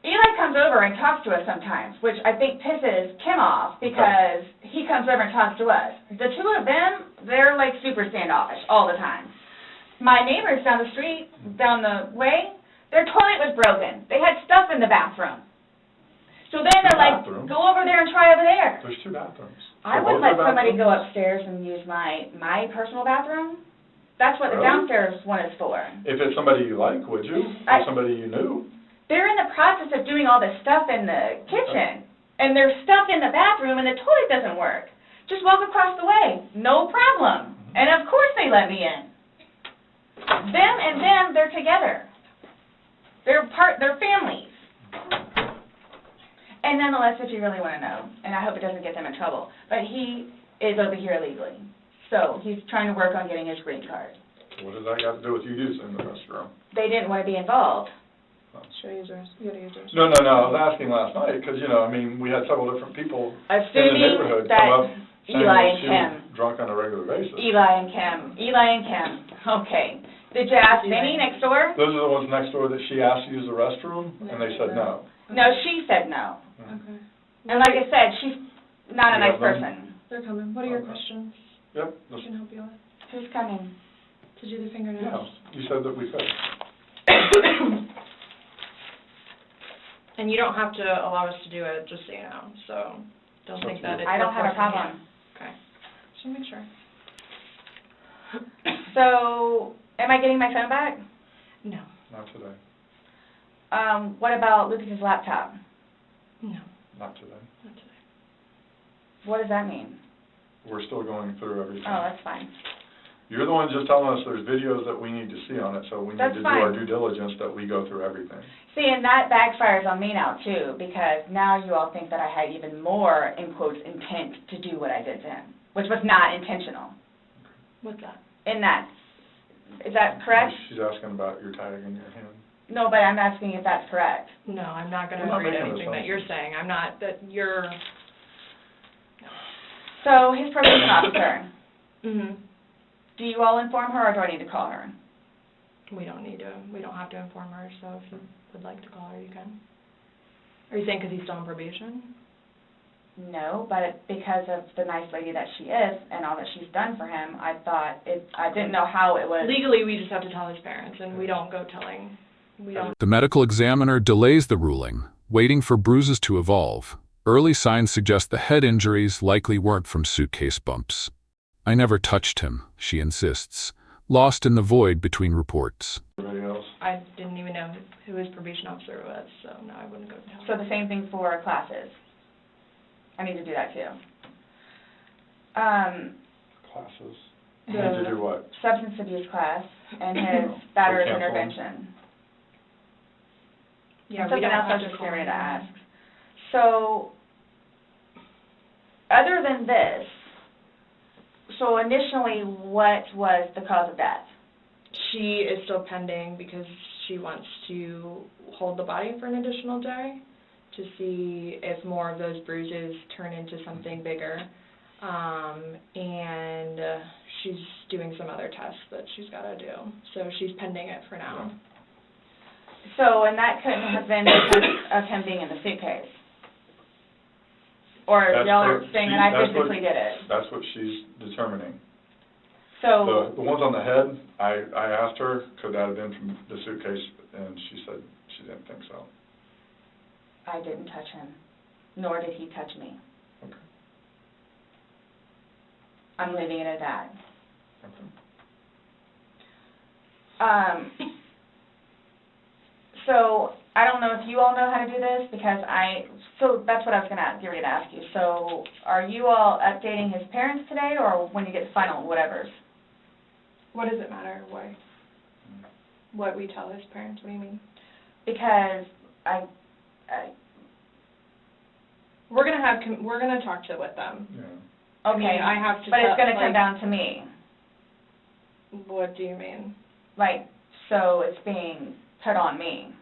Eli comes over and talks to us sometimes, which I think pisses Kim off because he comes over and talks to us. The two of them, they're like super standoffish all the time. My neighbors down the street, down the way, their toilet was broken. They had stuff in the bathroom. So then they're like, go over there and try over there. There's two bathrooms. I So wouldn't both let are somebody go bathrooms? upstairs and use my personal bathroom. That's what the Really? downstairs one is for. If it's somebody you like, would you? Or somebody you knew? They're in the process of doing all this stuff in the kitchen, and there's stuff in the bathroom, and the toilet doesn't work. Just walk across the way, no problem. And of course they let me in. Them and them, they're together. They're families. And nonetheless, if you really want to know, and I hope it doesn't get them in trouble, but he is over here illegally. So he's trying to work on getting his green card. What does that got to do with you using the restroom? They didn't want to be involved. Should I use yours? You gotta use yours. No, I was asking last night, because, I mean, we had several different people in the Assuming neighborhood that come up saying Eli that and she Kim. was drunk on a regular basis. Eli and Kim. Okay. Did you ask Vinny next door? Those are the ones next door that she asked to use the restroom, and they said no. No, she said no. Okay. And like I said, she's not a You nice have them? person. They're coming. What are your Okay. questions? Yep. I can help you with. Who's coming? To do the fingernails. Yeah, you said that we could. And you don't have to allow us to do it, just so you know, so don't think that it's... I don't have a forcing you. problem. Okay. Just want to make sure. So, am I getting my phone back? No. Not today. What about Lucas's laptop? No. Not today. Not today. What does that mean? We're still going through everything. Oh, that's fine. You're the one just telling us there's videos that we need to see on it, so we need That's to do fine. our due diligence that we go through everything. See, and that backfires on me now, too, because now you all think that I had even more, in quotes, intent to do what I did to him, which was not intentional. What's that? In that, is that correct? She's asking about your tag in your hand. No, but I'm asking if that's correct. No, I'm not going to We're not agree to making anything that you're assumptions. saying. I'm not, that you're... So, his probation officer, Mm-hmm. do you all inform her, or do I need to call her? We don't have to inform her, so if you would like to call her, you can. Are you saying because he's still on probation? No, but because of the nice lady that she is and all that she's done for him, I didn't know how it was. Legally, we just have to tell his parents, and we don't go telling. We don't. The medical examiner delays the ruling, waiting for bruises to evolve. Early signs suggest the head injuries likely weren't from suitcase bumps. I never touched him, she insists, lost in the void between reports. Anybody else? I didn't even know who his probation officer was, so no, I wouldn't go to him. So the same thing for classes. I need to do that too. Classes. The- Need to do what? Substance abuse class and his battery cancel 'em? intervention. Yeah, we Something don't else I have was to just call getting ready him. to ask. So, other than this, so initially, what was the cause of death? She is still pending because she wants to hold the body for an additional day to see if more of those bruises turn into something bigger. And she's doing some other tests that she's got to do. So she's pending it for now. So, and that couldn't have been because of him being in the suitcase? Or That's y'all are her- saying she- that I that's what- physically did it? That's what she's determining. So, The ones on the head, I asked her, could that have been from the suitcase, and she said she didn't think so. I didn't touch him, nor did he touch me. Okay. I'm leaving it at that. Okay. So, I don't know if you all know how to do this, because so that's what I was get ready to ask you. So, are you all updating his parents today, or when you get final whatevers? What does it matter what we tell his parents? What do you mean? Because We're gonna talk with them. Yeah. okay, I mean, I have to but it's tell- gonna come like- down to me. What do you mean? Like, so it's being put on me.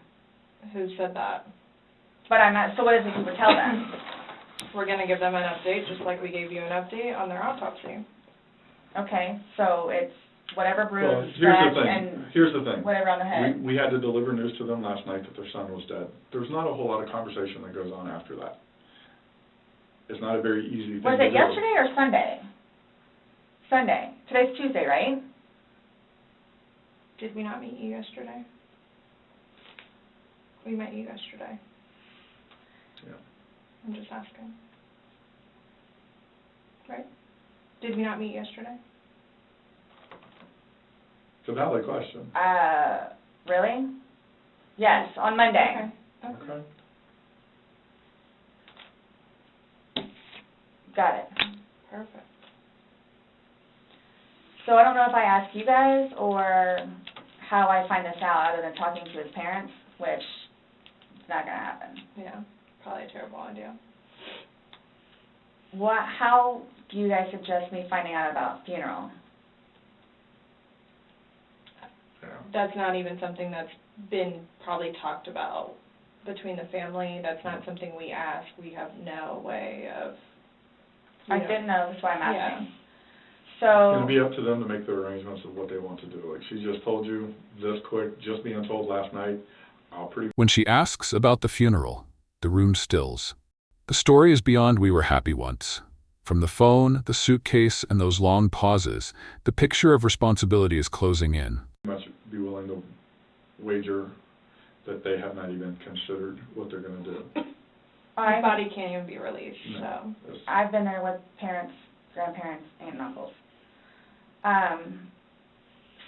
Who said that? But I'm not, so what is it you would tell them? We're gonna give them an update, just like we gave you an update on their autopsy. Okay, so it's whatever Well, bruise, here's scratch, the thing, and here's the thing. whatever on the head. We had to deliver news to them last night that their son was dead. There's not a whole lot of conversation that goes on after that. It's not a very easy thing to do. Was it yesterday or Sunday? Sunday. Today's Tuesday, right? Did we not meet you yesterday? We met you yesterday. Yeah. I'm just asking. Right? Did we not meet yesterday? It's a valid question. Really? Yes, on Monday. Okay. Okay. Got it. Perfect. So I don't know if I ask you guys or how I find this out other than talking to his parents, which is not gonna happen. Yeah, probably a terrible idea. How do you guys suggest me finding out about funeral? Yeah. That's not even something that's been probably talked about between the family. That's not something we ask. We have no way of, I didn't know, that's why I'm Yeah. asking. It's So, gonna be up to them to make their arrangements of what they want to do. Like, she just told you this quick, just being told last night, When she asks about the funeral, the room stills. The story is beyond "we were happy once." From the phone, the suitcase, and those long pauses, the picture of responsibility is closing in. much be willing to wager that they have not even considered what they're gonna do. his body can't even be released, so. No, it's- I've been there with parents, grandparents, aunt and uncles.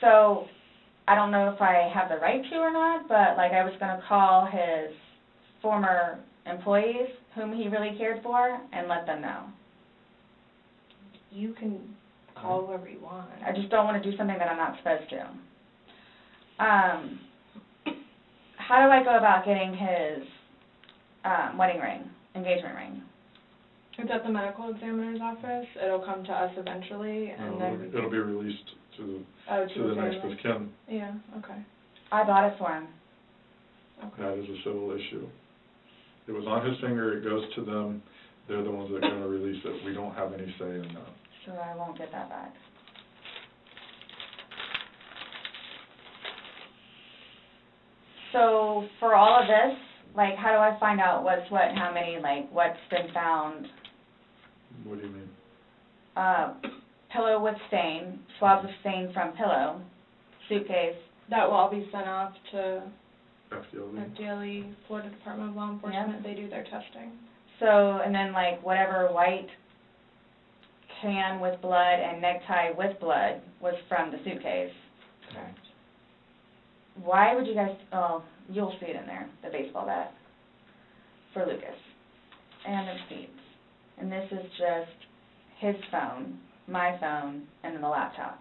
So, I don't know if I have the right to or not, but like I was gonna call his former employees whom he really cared for and let them know. You can call whoever you want. I just don't wanna do something that I'm not supposed to. How do I go about getting his, wedding ring, engagement ring? It's at the medical examiner's office. It'll come to us eventually, and then we it'll be released to Oh, the next, family. because Ken, Yeah, okay. I bought it for him. Okay. that is a civil issue. It was on his finger, it goes to them, they're the ones that are gonna release it. We don't have any say in that. So I won't get that back. So for all of this, like, how do I find out what's what, and how many, like, what's been found? What do you mean? Pillow with stain, swabs with stain from pillow, suitcase. That will all be sent off to FDLE? FDLE, Florida Department of Law Enforcement. They do their testing. So, and then like whatever white can with blood and necktie with blood was from the suitcase. Correct. Why would you guys, oh, you'll see it in there, the baseball bat for Lucas and the receipts. And this is just his phone, my phone, and then the laptop.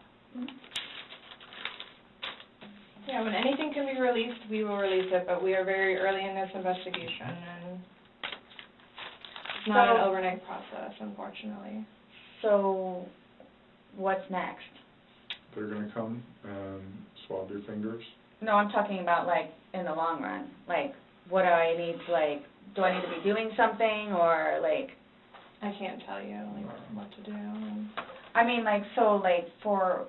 Yeah, when anything can be released, we will release it, but we are very early in this investigation, and it's not an overnight process, unfortunately. So, what's next? They're gonna come and swab your fingers. No, I'm talking about like in the long run. Like, what do I need to like, do I need to be doing something or like? I can't tell you, like, what to do. I mean, like, so like for,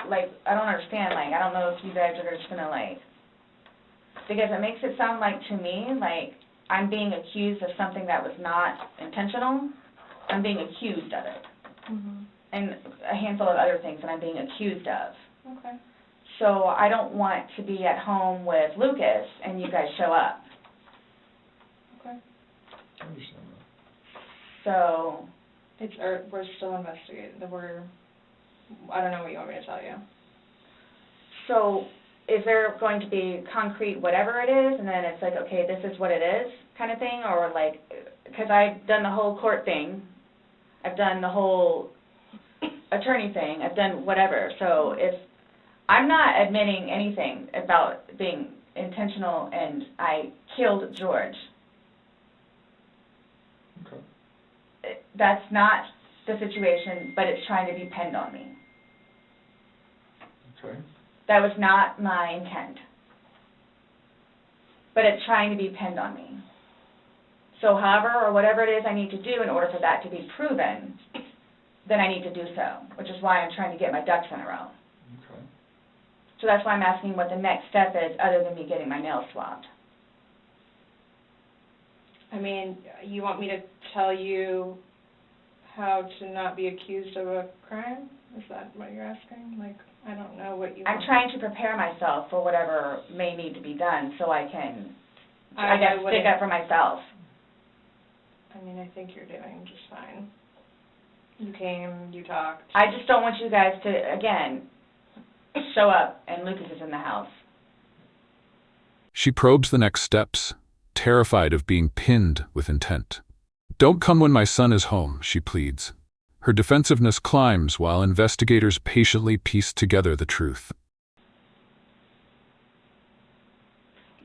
like, I don't understand, like, I don't know if you guys are just gonna like, because it makes it sound like to me, like, I'm being accused of something that was not intentional. I'm being accused of it. Mm-hmm. And a handful of other things that I'm being accused of. Okay. So I don't want to be at home with Lucas and you guys show up. Okay. I understand that. So, We're still investigating, I don't know what you want me to tell you. so is there going to be concrete whatever it is, and then it's like, okay, this is what it is kind of thing, or like, because I've done the whole court thing, I've done the whole attorney thing, I've done whatever, so if, I'm not admitting anything about being intentional and I killed George. Okay. That's not the situation, but it's trying to be pinned on me. Okay. That was not my intent. But it's trying to be pinned on me. So however or whatever it is I need to do in order for that to be proven, then I need to do so, which is why I'm trying to get my ducks in a row. Okay. So that's why I'm asking what the next step is other than me getting my nails swabbed. I mean, you want me to tell you how to not be accused of a crime? Is that what you're asking? Like, I don't know what you want. I'm trying to prepare myself for whatever may need to be done so I can, I guess, stick up for myself. I mean, I think you're doing just fine. You came, you talked. I just don't want you guys to, again, show up and Lucas is in the house. She probes the next steps, terrified of being pinned with intent. Don't come when my son is home, she pleads. Her defensiveness climbs while investigators patiently piece together the truth.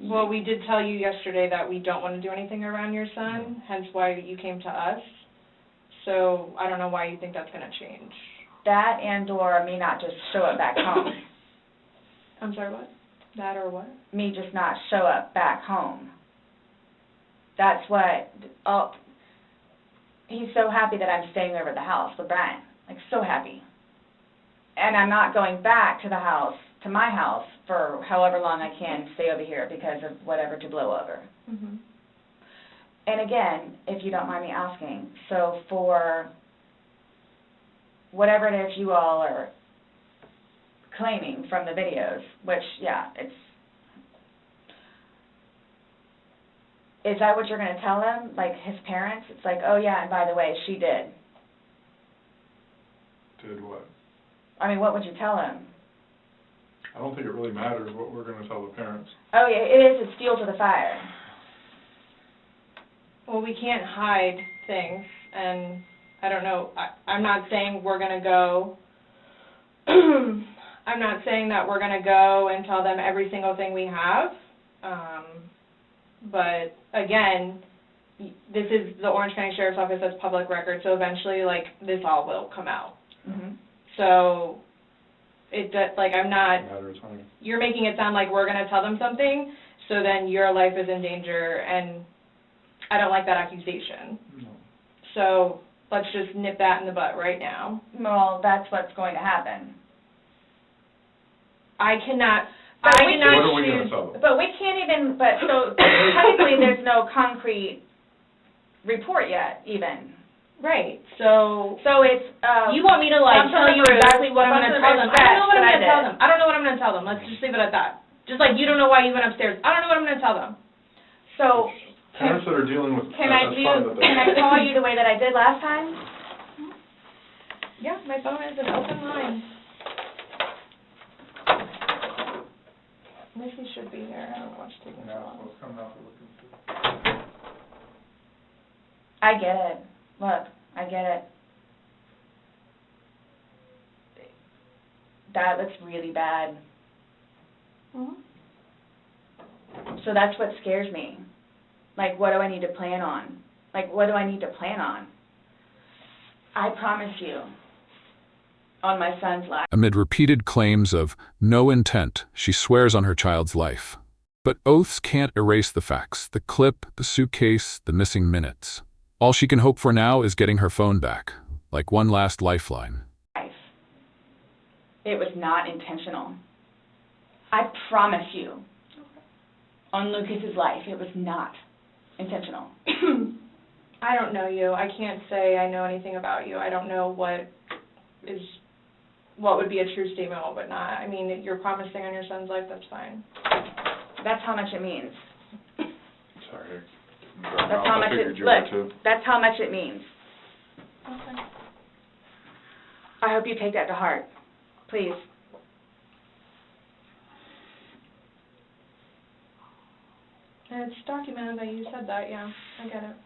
Well, we did tell you yesterday that we don't want to do anything around your son, hence why you came to us. So I don't know why you think that's going to change. That and or me not just show up back home. I'm sorry, what? That or what? Me just not show up back home. That's what, oh, he's so happy that I'm staying over at the house with Brian. Like, so happy. And I'm not going back to the house, to my house, for however long I can stay over here because of whatever to blow over. Mm-hmm. And again, if you don't mind me asking, so for whatever it is you all are claiming from the videos, which, yeah, is that what you're going to tell them, like his parents? It's like, oh, yeah, and by the way, she did. Did what? I mean, what would you tell him? I don't think it really matters what we're gonna tell the parents. Oh, yeah, it is. It's fuel to the fire. Well, we can't hide things, and I don't know, I'm not saying we're going to go, I'm not saying that we're going to go and tell them every single thing we have, but again, this is the Orange County Sheriff's Office, that's public record, so eventually, like, this all will come out. Mm-hmm. So, like, I'm not, Matter of time. you're making it sound like we're going to tell them something, so then your life is in danger, and I don't like that accusation. No. So, let's just nip that in the butt right now. Well, that's what's going to happen. I cannot, But I we cannot What are we gonna choose, tell them? But we can't even, but so technically there's no concrete report yet, even. right, so, So it's, you want me to, like, tell you exactly what I'm gonna tell them. I don't know what I'm gonna tell them. I don't know what I'm gonna tell them. Let's just leave it at that. Just like you don't know why you went upstairs. I don't know what I'm gonna tell them. So Parents that are dealing with, Can I call you the way that I did last time? Yeah, my phone is an open line. Missy should be here. I don't know what's taking so Yeah, long. what's coming out for looking for. I get it. Look, I get it. That looks really bad. Mhm. So that's what scares me. Like, what do I need to plan on? Like, what do I need to plan on? I promise you, on my son's life. Amid repeated claims of no intent, she swears on her child's life. But oaths can't erase the facts, the clip, the suitcase, the missing minutes. All she can hope for now is getting her phone back, like one last lifeline. It was not intentional. I promise you, on Lucas's life, it was not intentional. I don't know you. I can't say I know anything about you. I don't know what would be a true statement, what would not. I mean, you're promising on your son's life, that's fine. That's how much it means. Sorry. That's how much it, look, that's how much it means. Okay. I hope you take that to heart. Please. And it's documented that you said that, yeah. I get it.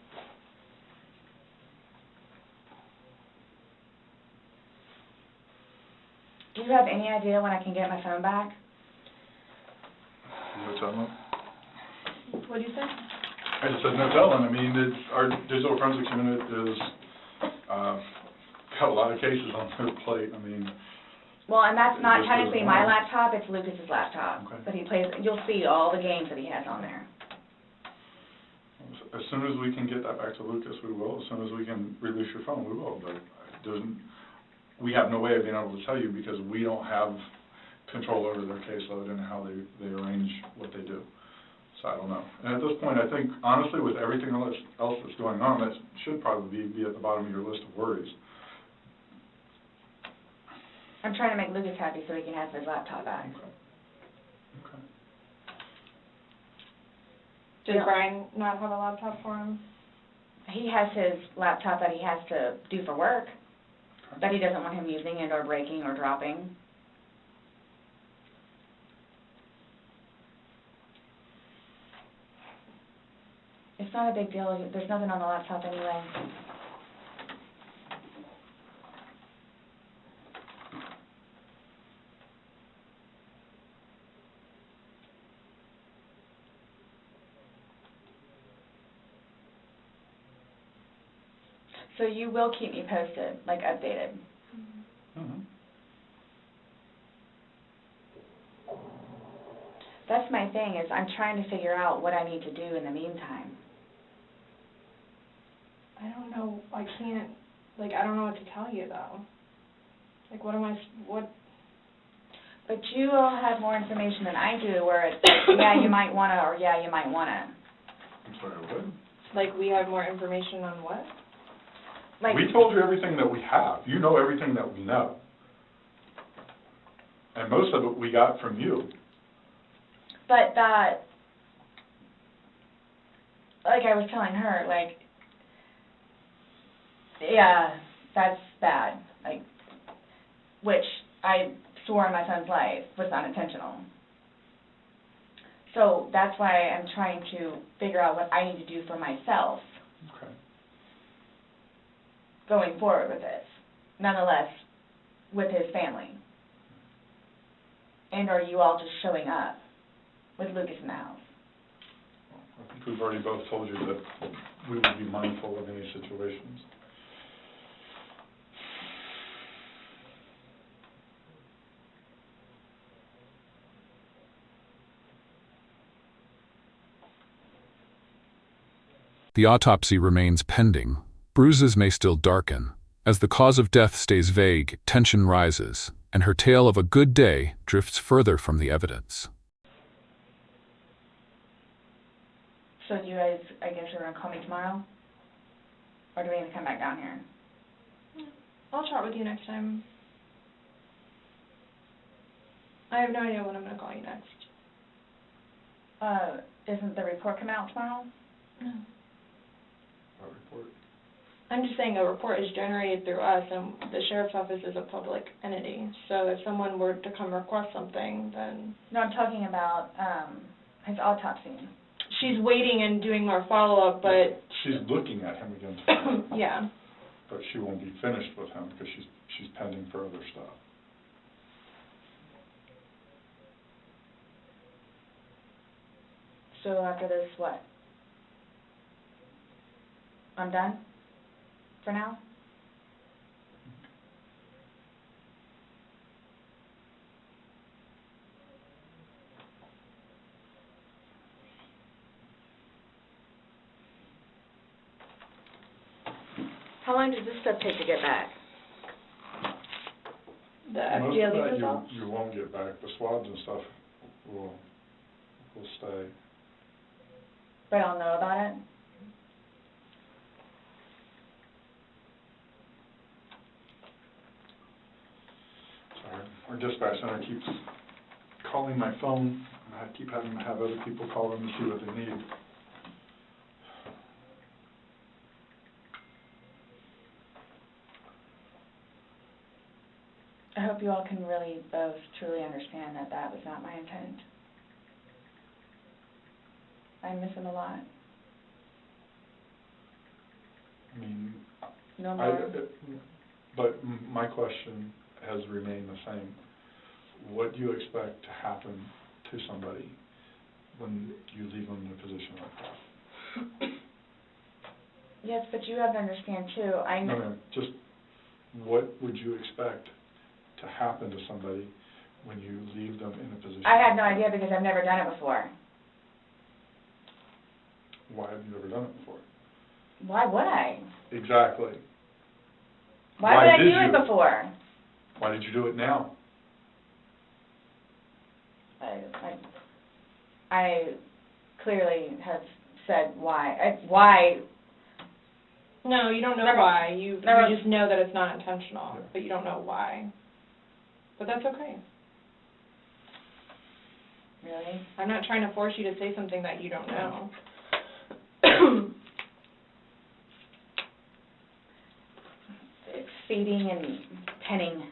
Do you have any idea when I can get my phone back? No telling. What'd you say? I just said no telling. I mean, our digital forensics unit is, got a lot of cases on their plate. I mean. Well, and that's not It just technically goes my on. laptop, it's Lucas's laptop. Okay. But he plays, you'll see all the games that he has on there. As soon as we can get that back to Lucas, we will. As soon as we can release your phone, we will. But we have no way of being able to tell you because we don't have control over their caseload and how they arrange what they do. So I don't know. And at this point, I think, honestly, with everything else that's going on, that should probably be at the bottom of your list of worries. I'm trying to make Lucas happy so he can have his laptop back. Okay. Does Yeah. Brian not have a laptop for him? He has his laptop that he has to do for work, that he doesn't want him using it or breaking or dropping. It's not a big deal. There's nothing on the laptop anyway. So you will keep me posted, like updated. Mm-hmm. That's my thing, is I'm trying to figure out what I need to do in the meantime. I don't know. I can't, I don't know what to tell you, though. What? But you all have more information than I do, where it's, yeah, you might want to, or yeah, you might want to. I'm sorry, what? We have more information on what? We told you everything that we have. You know everything that we know. And most of it we got from you. But that, like I was telling her, yeah, that's bad. Which I swore on my son's life was not intentional. So that's why I'm trying to figure out what I need to do for myself. Okay. Going forward with this, nonetheless, with his family. And are you all just showing up with Lucas in the house? I think we've already both told you that we would be mindful of any situations. The autopsy remains pending. Bruises may still darken. As the cause of death stays vague, tension rises, and her tale of a good day drifts further from the evidence. So you guys, I guess you're going to call me tomorrow? Or do we need to come back down here? I'll chat with you next time. I have no idea when I'm going to call you next. Isn't the report coming out tomorrow? No. I'm just saying a report is generated through us, and the sheriff's office is a public entity. So if someone were to come request something, then... No, I'm talking about, his autopsy. She's waiting and doing our follow-up, but... She's looking at him again tomorrow. Yeah. But she won't be finished with him because she's pending for other stuff. So after this, what? I'm done? For now? How long does this stuff take to get back? The Most FGLE of that results? you won't get back. The swabs and stuff will stay. But I'll know about it? Sorry. Our dispatch center keeps calling my phone. I keep having to have other people call them to see what they need. I hope you all can really both truly understand that that was not my intent. I miss him a lot. I mean, No more. but my question has remained the same. What do you expect to happen to somebody when you leave them in a position like that? Yes, but you have to understand too, I know. No, just what would you expect to happen to somebody when you leave them in a position? I had no idea because I've never done it before. Why have you never done it before? Why would I? Exactly. Why would I did do you? it before? Why did you do it now? I clearly have said why. Why? No, you don't know Never- why. You never- just know that it's not intentional, Yeah. but you don't know why. But that's okay. Really? I'm not trying to force you to say something that you don't know. It's feeding and penning.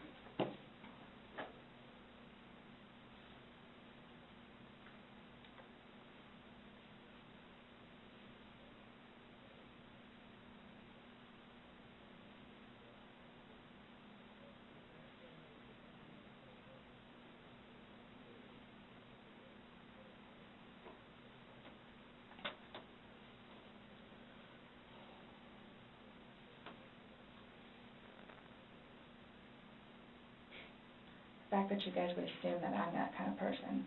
The fact that you guys would assume that I'm that kind of person.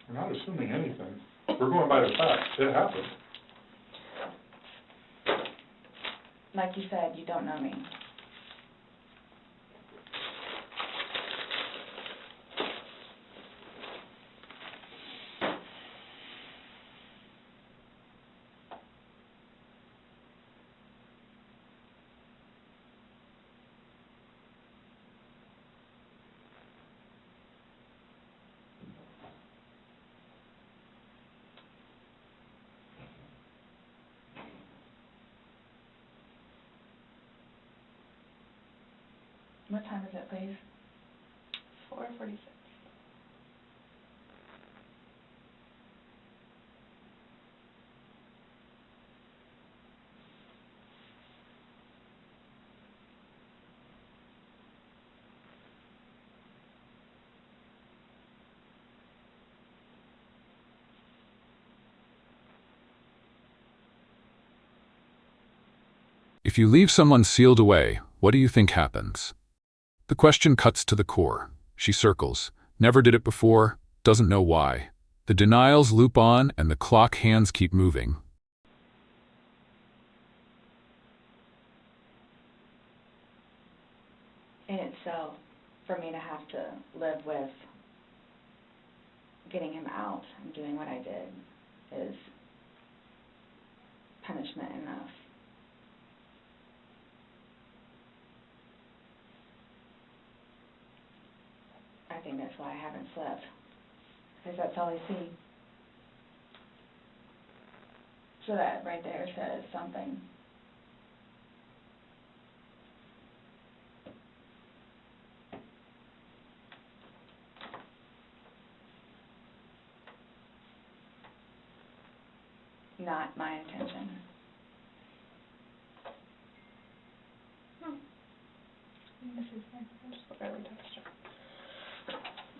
We're not assuming anything. We're going by the facts. It happened. Like you said, you don't know me. What time is it, please? 4:46. If you leave someone sealed away, what do you think happens? The question cuts to the core. She circles. Never did it before, doesn't know why. The denials loop on and the clock hands keep moving. In itself, for me to have to live with getting him out and doing what I did is punishment enough. I think that's why I haven't slept, because that's all I see. So that right there says something. not my intention. This is fine. I just barely touched it.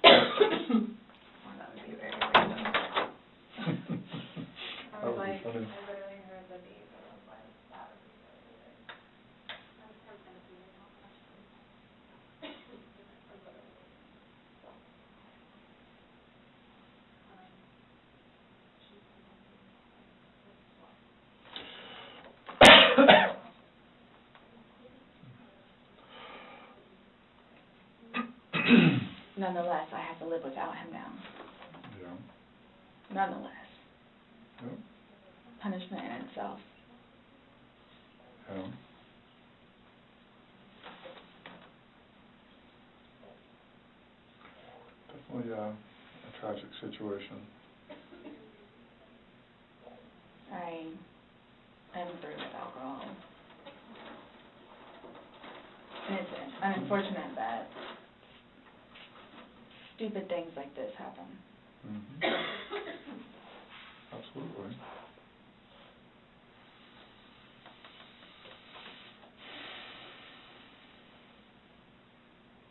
Well, that would be very random. That would be funny. I literally heard the beep, and I was like, that would be really weird. Nonetheless, I have to live without him now. Yeah. Nonetheless. Yep. Punishment in itself. Yeah. Definitely a tragic situation. I am through with alcohol. And it's unfortunate that stupid things like this happen. Mm-hmm. Absolutely.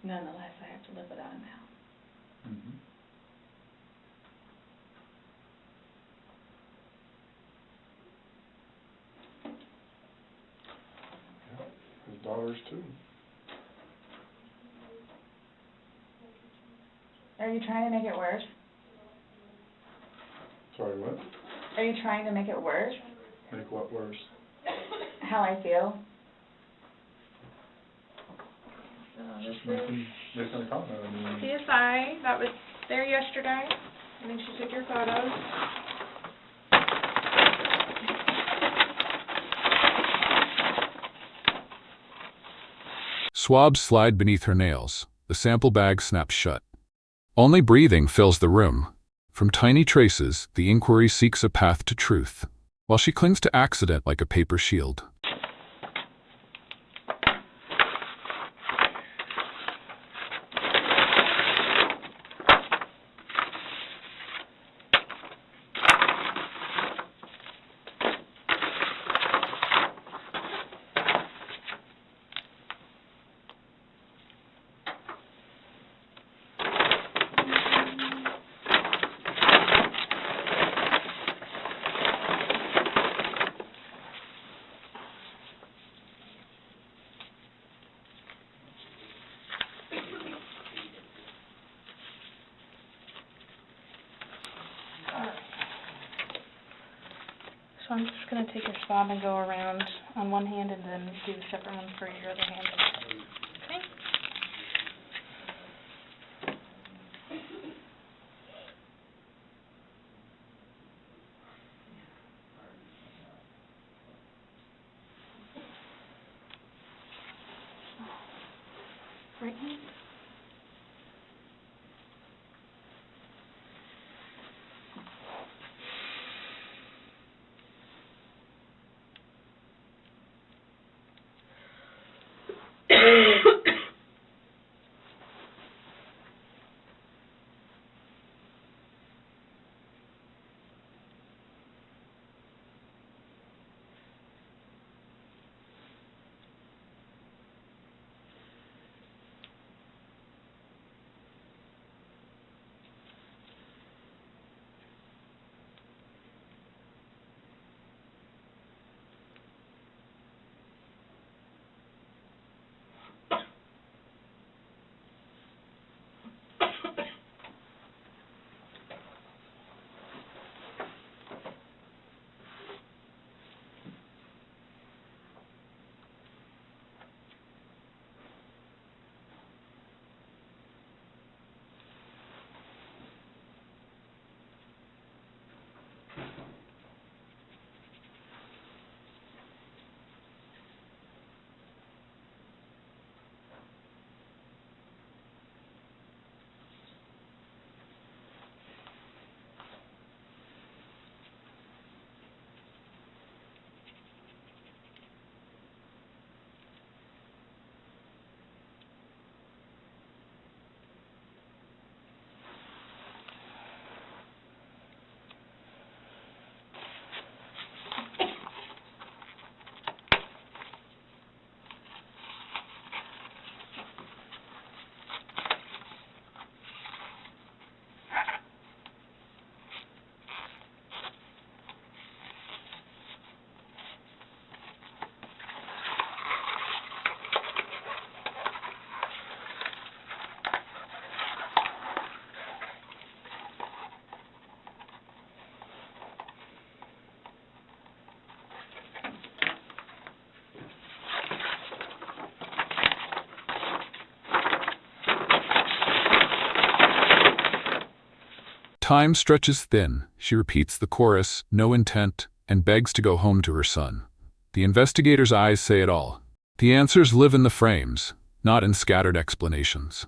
Nonetheless, I have to live without him now. Mm-hmm. Yeah. His daughters too. Are you trying to make it worse? Sorry, what? Are you trying to make it worse? Make what worse? How I feel? So this Just is making a comment. I mean, CSI, that was there yesterday. I think she took your photos. Swabs slide beneath her nails. The sample bag snaps shut. Only breathing fills the room. From tiny traces, the inquiry seeks a path to truth, while she clings to accident like a paper shield. So I'm just going to take your swab and go around on one hand and then do the separate one for your other hand. Okay? Right hand. Time stretches thin. She repeats the chorus, no intent, and begs to go home to her son. The investigator's eyes say it all. The answers live in the frames, not in scattered explanations.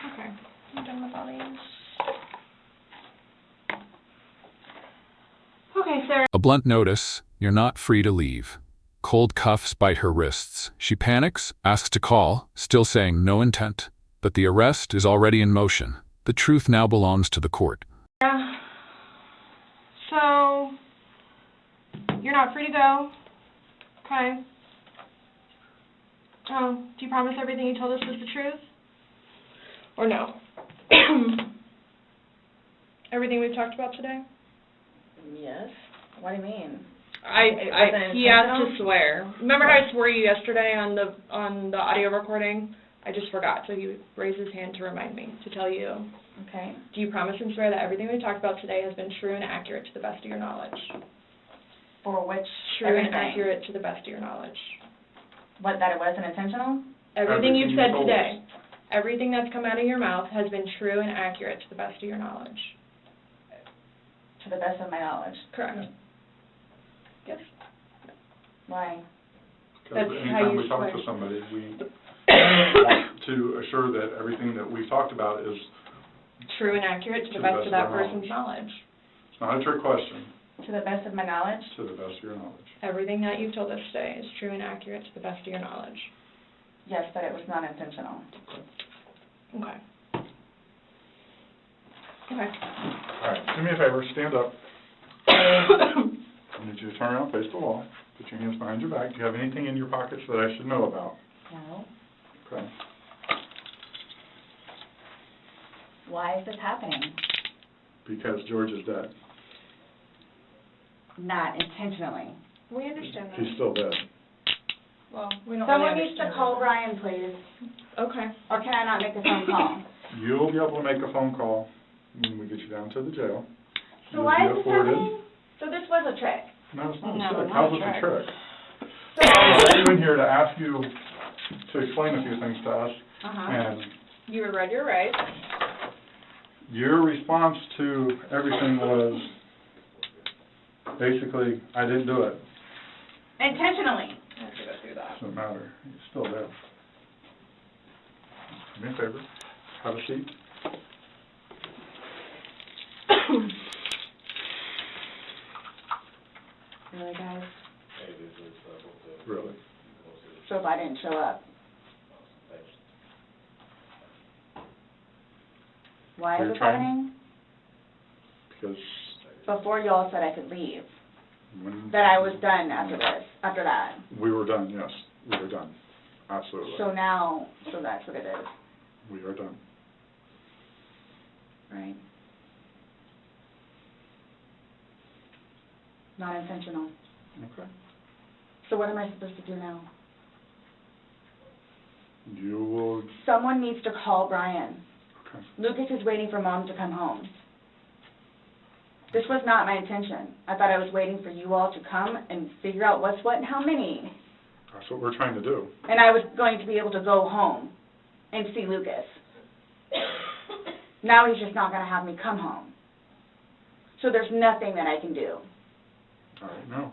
Okay, I'm done with all these. Okay, Sarah. A blunt notice, you're not free to leave. Cold cuffs bite her wrists. She panics, asks to call, still saying no intent. But the arrest is already in motion. The truth now belongs to the court. Yeah. So, you're not free to go. Okay. Oh, do you promise everything you told us was the truth? Or no? Everything we've talked about today? Yes. What do you mean? He asked to swear. Remember how I swore you yesterday on the audio recording? I just forgot, so he raised his hand to remind me, to tell you. Okay. Do you promise and swear that everything we talked about today has been true and accurate to the best of your knowledge? For which True everything? and accurate to the best of your knowledge. What, that it wasn't intentional? Everything you've you said told today, us. everything that's come out of your mouth has been true and accurate to the best of your knowledge. To the best of my knowledge. Correct. Yes. Why? That's Because how anytime you we talk swear. to somebody, we want to assure that everything that we talked about is, True and accurate to the best of that person's knowledge. it's not a trick question. To the best of my knowledge? To the best of your knowledge. Everything that you've told us today is true and accurate to the best of your knowledge. Yes, but it was not intentional. Okay. Okay. All right, do me a favor, stand up. I need you to turn around, face the wall, put your hands behind your back. Do you have anything in your pockets that I should know about? No. Okay. Why is this happening? Because George is dead. Not intentionally. We understand that. He's still dead. Well, we don't Someone really needs to understand call that. Brian, please. Okay. Or can I not make a phone call? You'll be able to make a phone call when we get you down to the jail. So You'll why be is this afforded- happening? So this was a trick. No, it's not No, a trick. not How's a it a trick. trick? So, I'm in here to ask you to explain a few things to us, and You were read your rights. your response to everything was basically, I didn't do it. intentionally. I have to go through that. Doesn't matter. He's still dead. Do me a favor. Have a seat. Really, guys? Really. So if I didn't show up? Why is You're this trying- happening? Because Before y'all said I could leave, when that I was done after this, after that. we were done, yes, we were done. Absolutely. So now, so that's what it is, We are done. right? Not intentional. Okay. So what am I supposed to do now? You will, Someone needs to call Brian. okay. Lucas is waiting for Mom to come home. This was not my intention. I thought I was waiting for you all to come and figure out what's what and how many. That's what we're trying to do. And I was going to be able to go home and see Lucas. Now he's just not going to have me come home. So there's nothing that I can do. All right, no.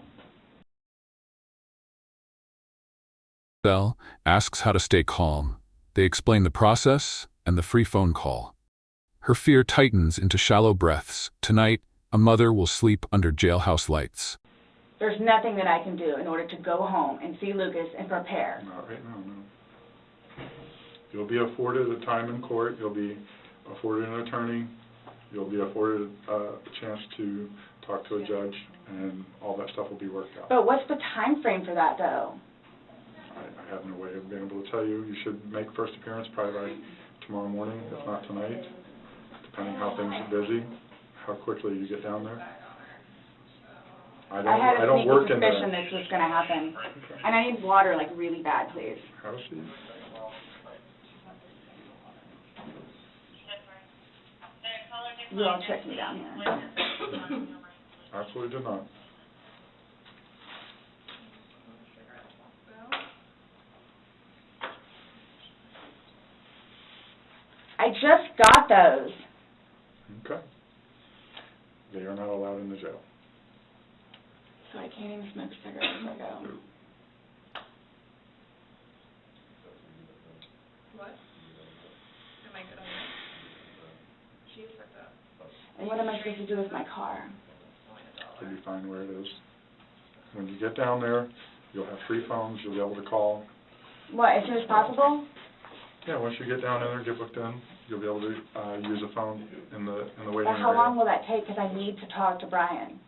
Bell asks how to stay calm. They explain the process and the free phone call. Her fear tightens into shallow breaths. Tonight, a mother will sleep under jailhouse lights. There's nothing that I can do in order to go home and see Lucas and prepare. Not right now, no. You'll be afforded a time in court. You'll be afforded an attorney. You'll be afforded a chance to talk to a judge, and all that stuff will be worked out. But what's the time frame for that, though? I have no way of being able to tell you. You should make first appearance probably by tomorrow morning, if not tonight, depending how things are busy, how quickly you get down there. I had a don't sneaky work in suspicion there. this was going to happen. And I need water, like, really bad, please. Have a seat. You all tricked me down here. Absolutely did not. I just got those. Okay. They are not allowed in the jail. So I can't even smoke cigarettes if I go. What? Am I good on that? She is fucked up. And what am I supposed to do with my car? You'll be fine where it is. When you get down there, you'll have free phones. You'll be able to call. What, as soon as possible? Yeah, once you get down in there, get booked in, you'll be able to use a phone in the waiting But area. how long will that take? Because I need to talk to Brian.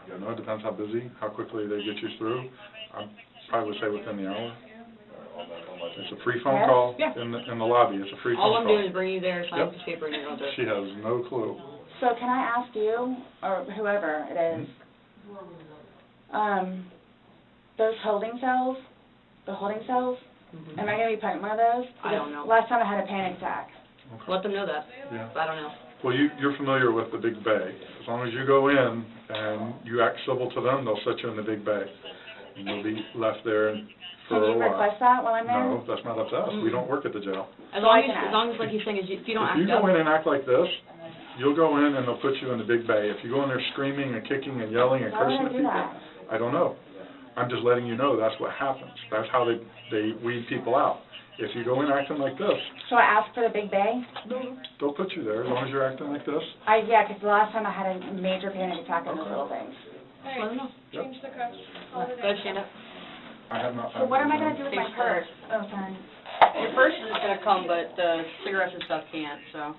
You know, it depends how busy, how quickly they get you through. I probably would say within the hour. It's a free phone Yes? call Yeah. in the lobby. It's a free phone All call. I'm doing is bringing you there, sign Yep. a piece of paper, and you're going to She has no clue. So can I ask you, or whoever it is, those holding cells, the holding cells, am I going to be put in one of those? I don't know. Last time I had a panic attack. Let them know that. Yeah. I don't know. Well, you're familiar with the big bay. As long as you go in and you act civil to them, they'll set you in the big bay. And you'll be left there for Can a you while. request that while I'm there? No, that's not up to us. We don't work at the jail. As So I long can as, ask. like he's saying, is if you don't If act you up, go in and act like this, you'll go in and they'll put you in the big bay. If you go in there screaming and kicking and yelling and Why would cursing I at do people, that? I don't know. I'm just letting you know that's what happens. That's how they weed people out. If you go in acting like this, So I asked for the big bay? they'll put you there as long as you're acting like this. Yeah, 'cause the last time I had a major panic attack on those little things. Alright, Let them know. change the cuffs. Call it a Go day. ahead, stand up. I have not. So what am I gonna do with my Face purse? Oh, sorry. Your purse is gonna come, but the cigarettes and stuff can't, so.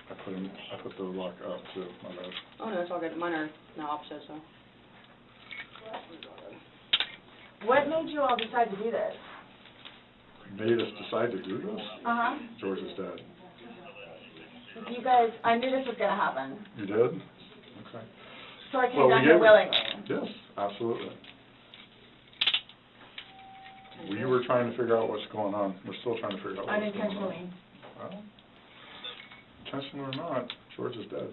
I put the lock up too, my bad. Oh, no, it's all good. Mine are the opposite, so. What made you all decide to do this? Made us decide to do this? Uh-huh. George is dead. You guys, I knew this was gonna happen, You did? Okay. so I Well, came we down here gave- willingly. Yes, absolutely. We were trying to figure out what's going on. We're still trying to figure out what's going on. Unintentionally. Well, intentional or not, George is dead.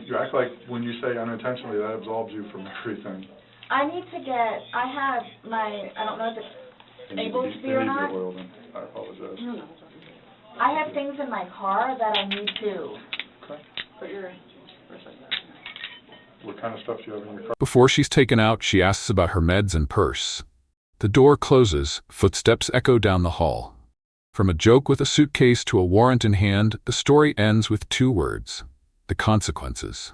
You act like when you say unintentionally, that absolves you from everything. I need to get, I have my, I don't know if it's able to be or not. They need to be oiled in. I apologize. No, no. I have things in my car that I need to. Okay. Put your purse like that. What kind of stuff do you have in your car? Before she's taken out, she asks about her meds and purse. The door closes, footsteps echo down the hall. From a joke with a suitcase to a warrant in hand, the story ends with 2 words: the consequences.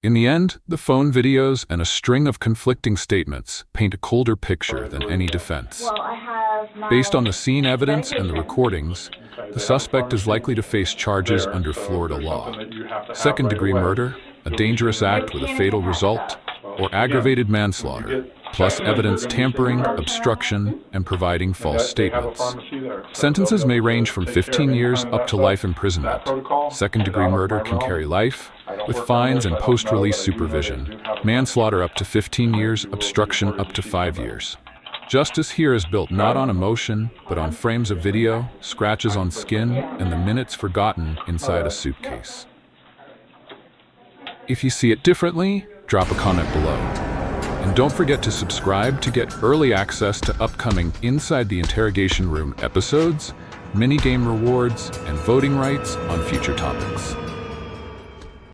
In the end, the phone videos and a string of conflicting statements paint a colder picture than any defense. Well, I have my... Based on the scene evidence and the medication. recordings, the suspect is likely to face charges There, under so Florida there's law. something that you have to have Second-degree right away. murder, a dangerous act with a fatal result, or aggravated manslaughter, plus evidence tampering, obstruction, and providing false statements. Sentences may range from 15 years up to life imprisonment. Second-degree murder can carry life, with fines and post-release supervision. Manslaughter up to 15 years, obstruction up to 5 years. Justice here is built not on emotion, but on frames of video, scratches on skin, and the minutes forgotten inside a suitcase. If you see it differently, drop a comment below. And don't forget to subscribe to get early access to upcoming Inside the Interrogation Room episodes, mini-game rewards, and voting rights on future topics.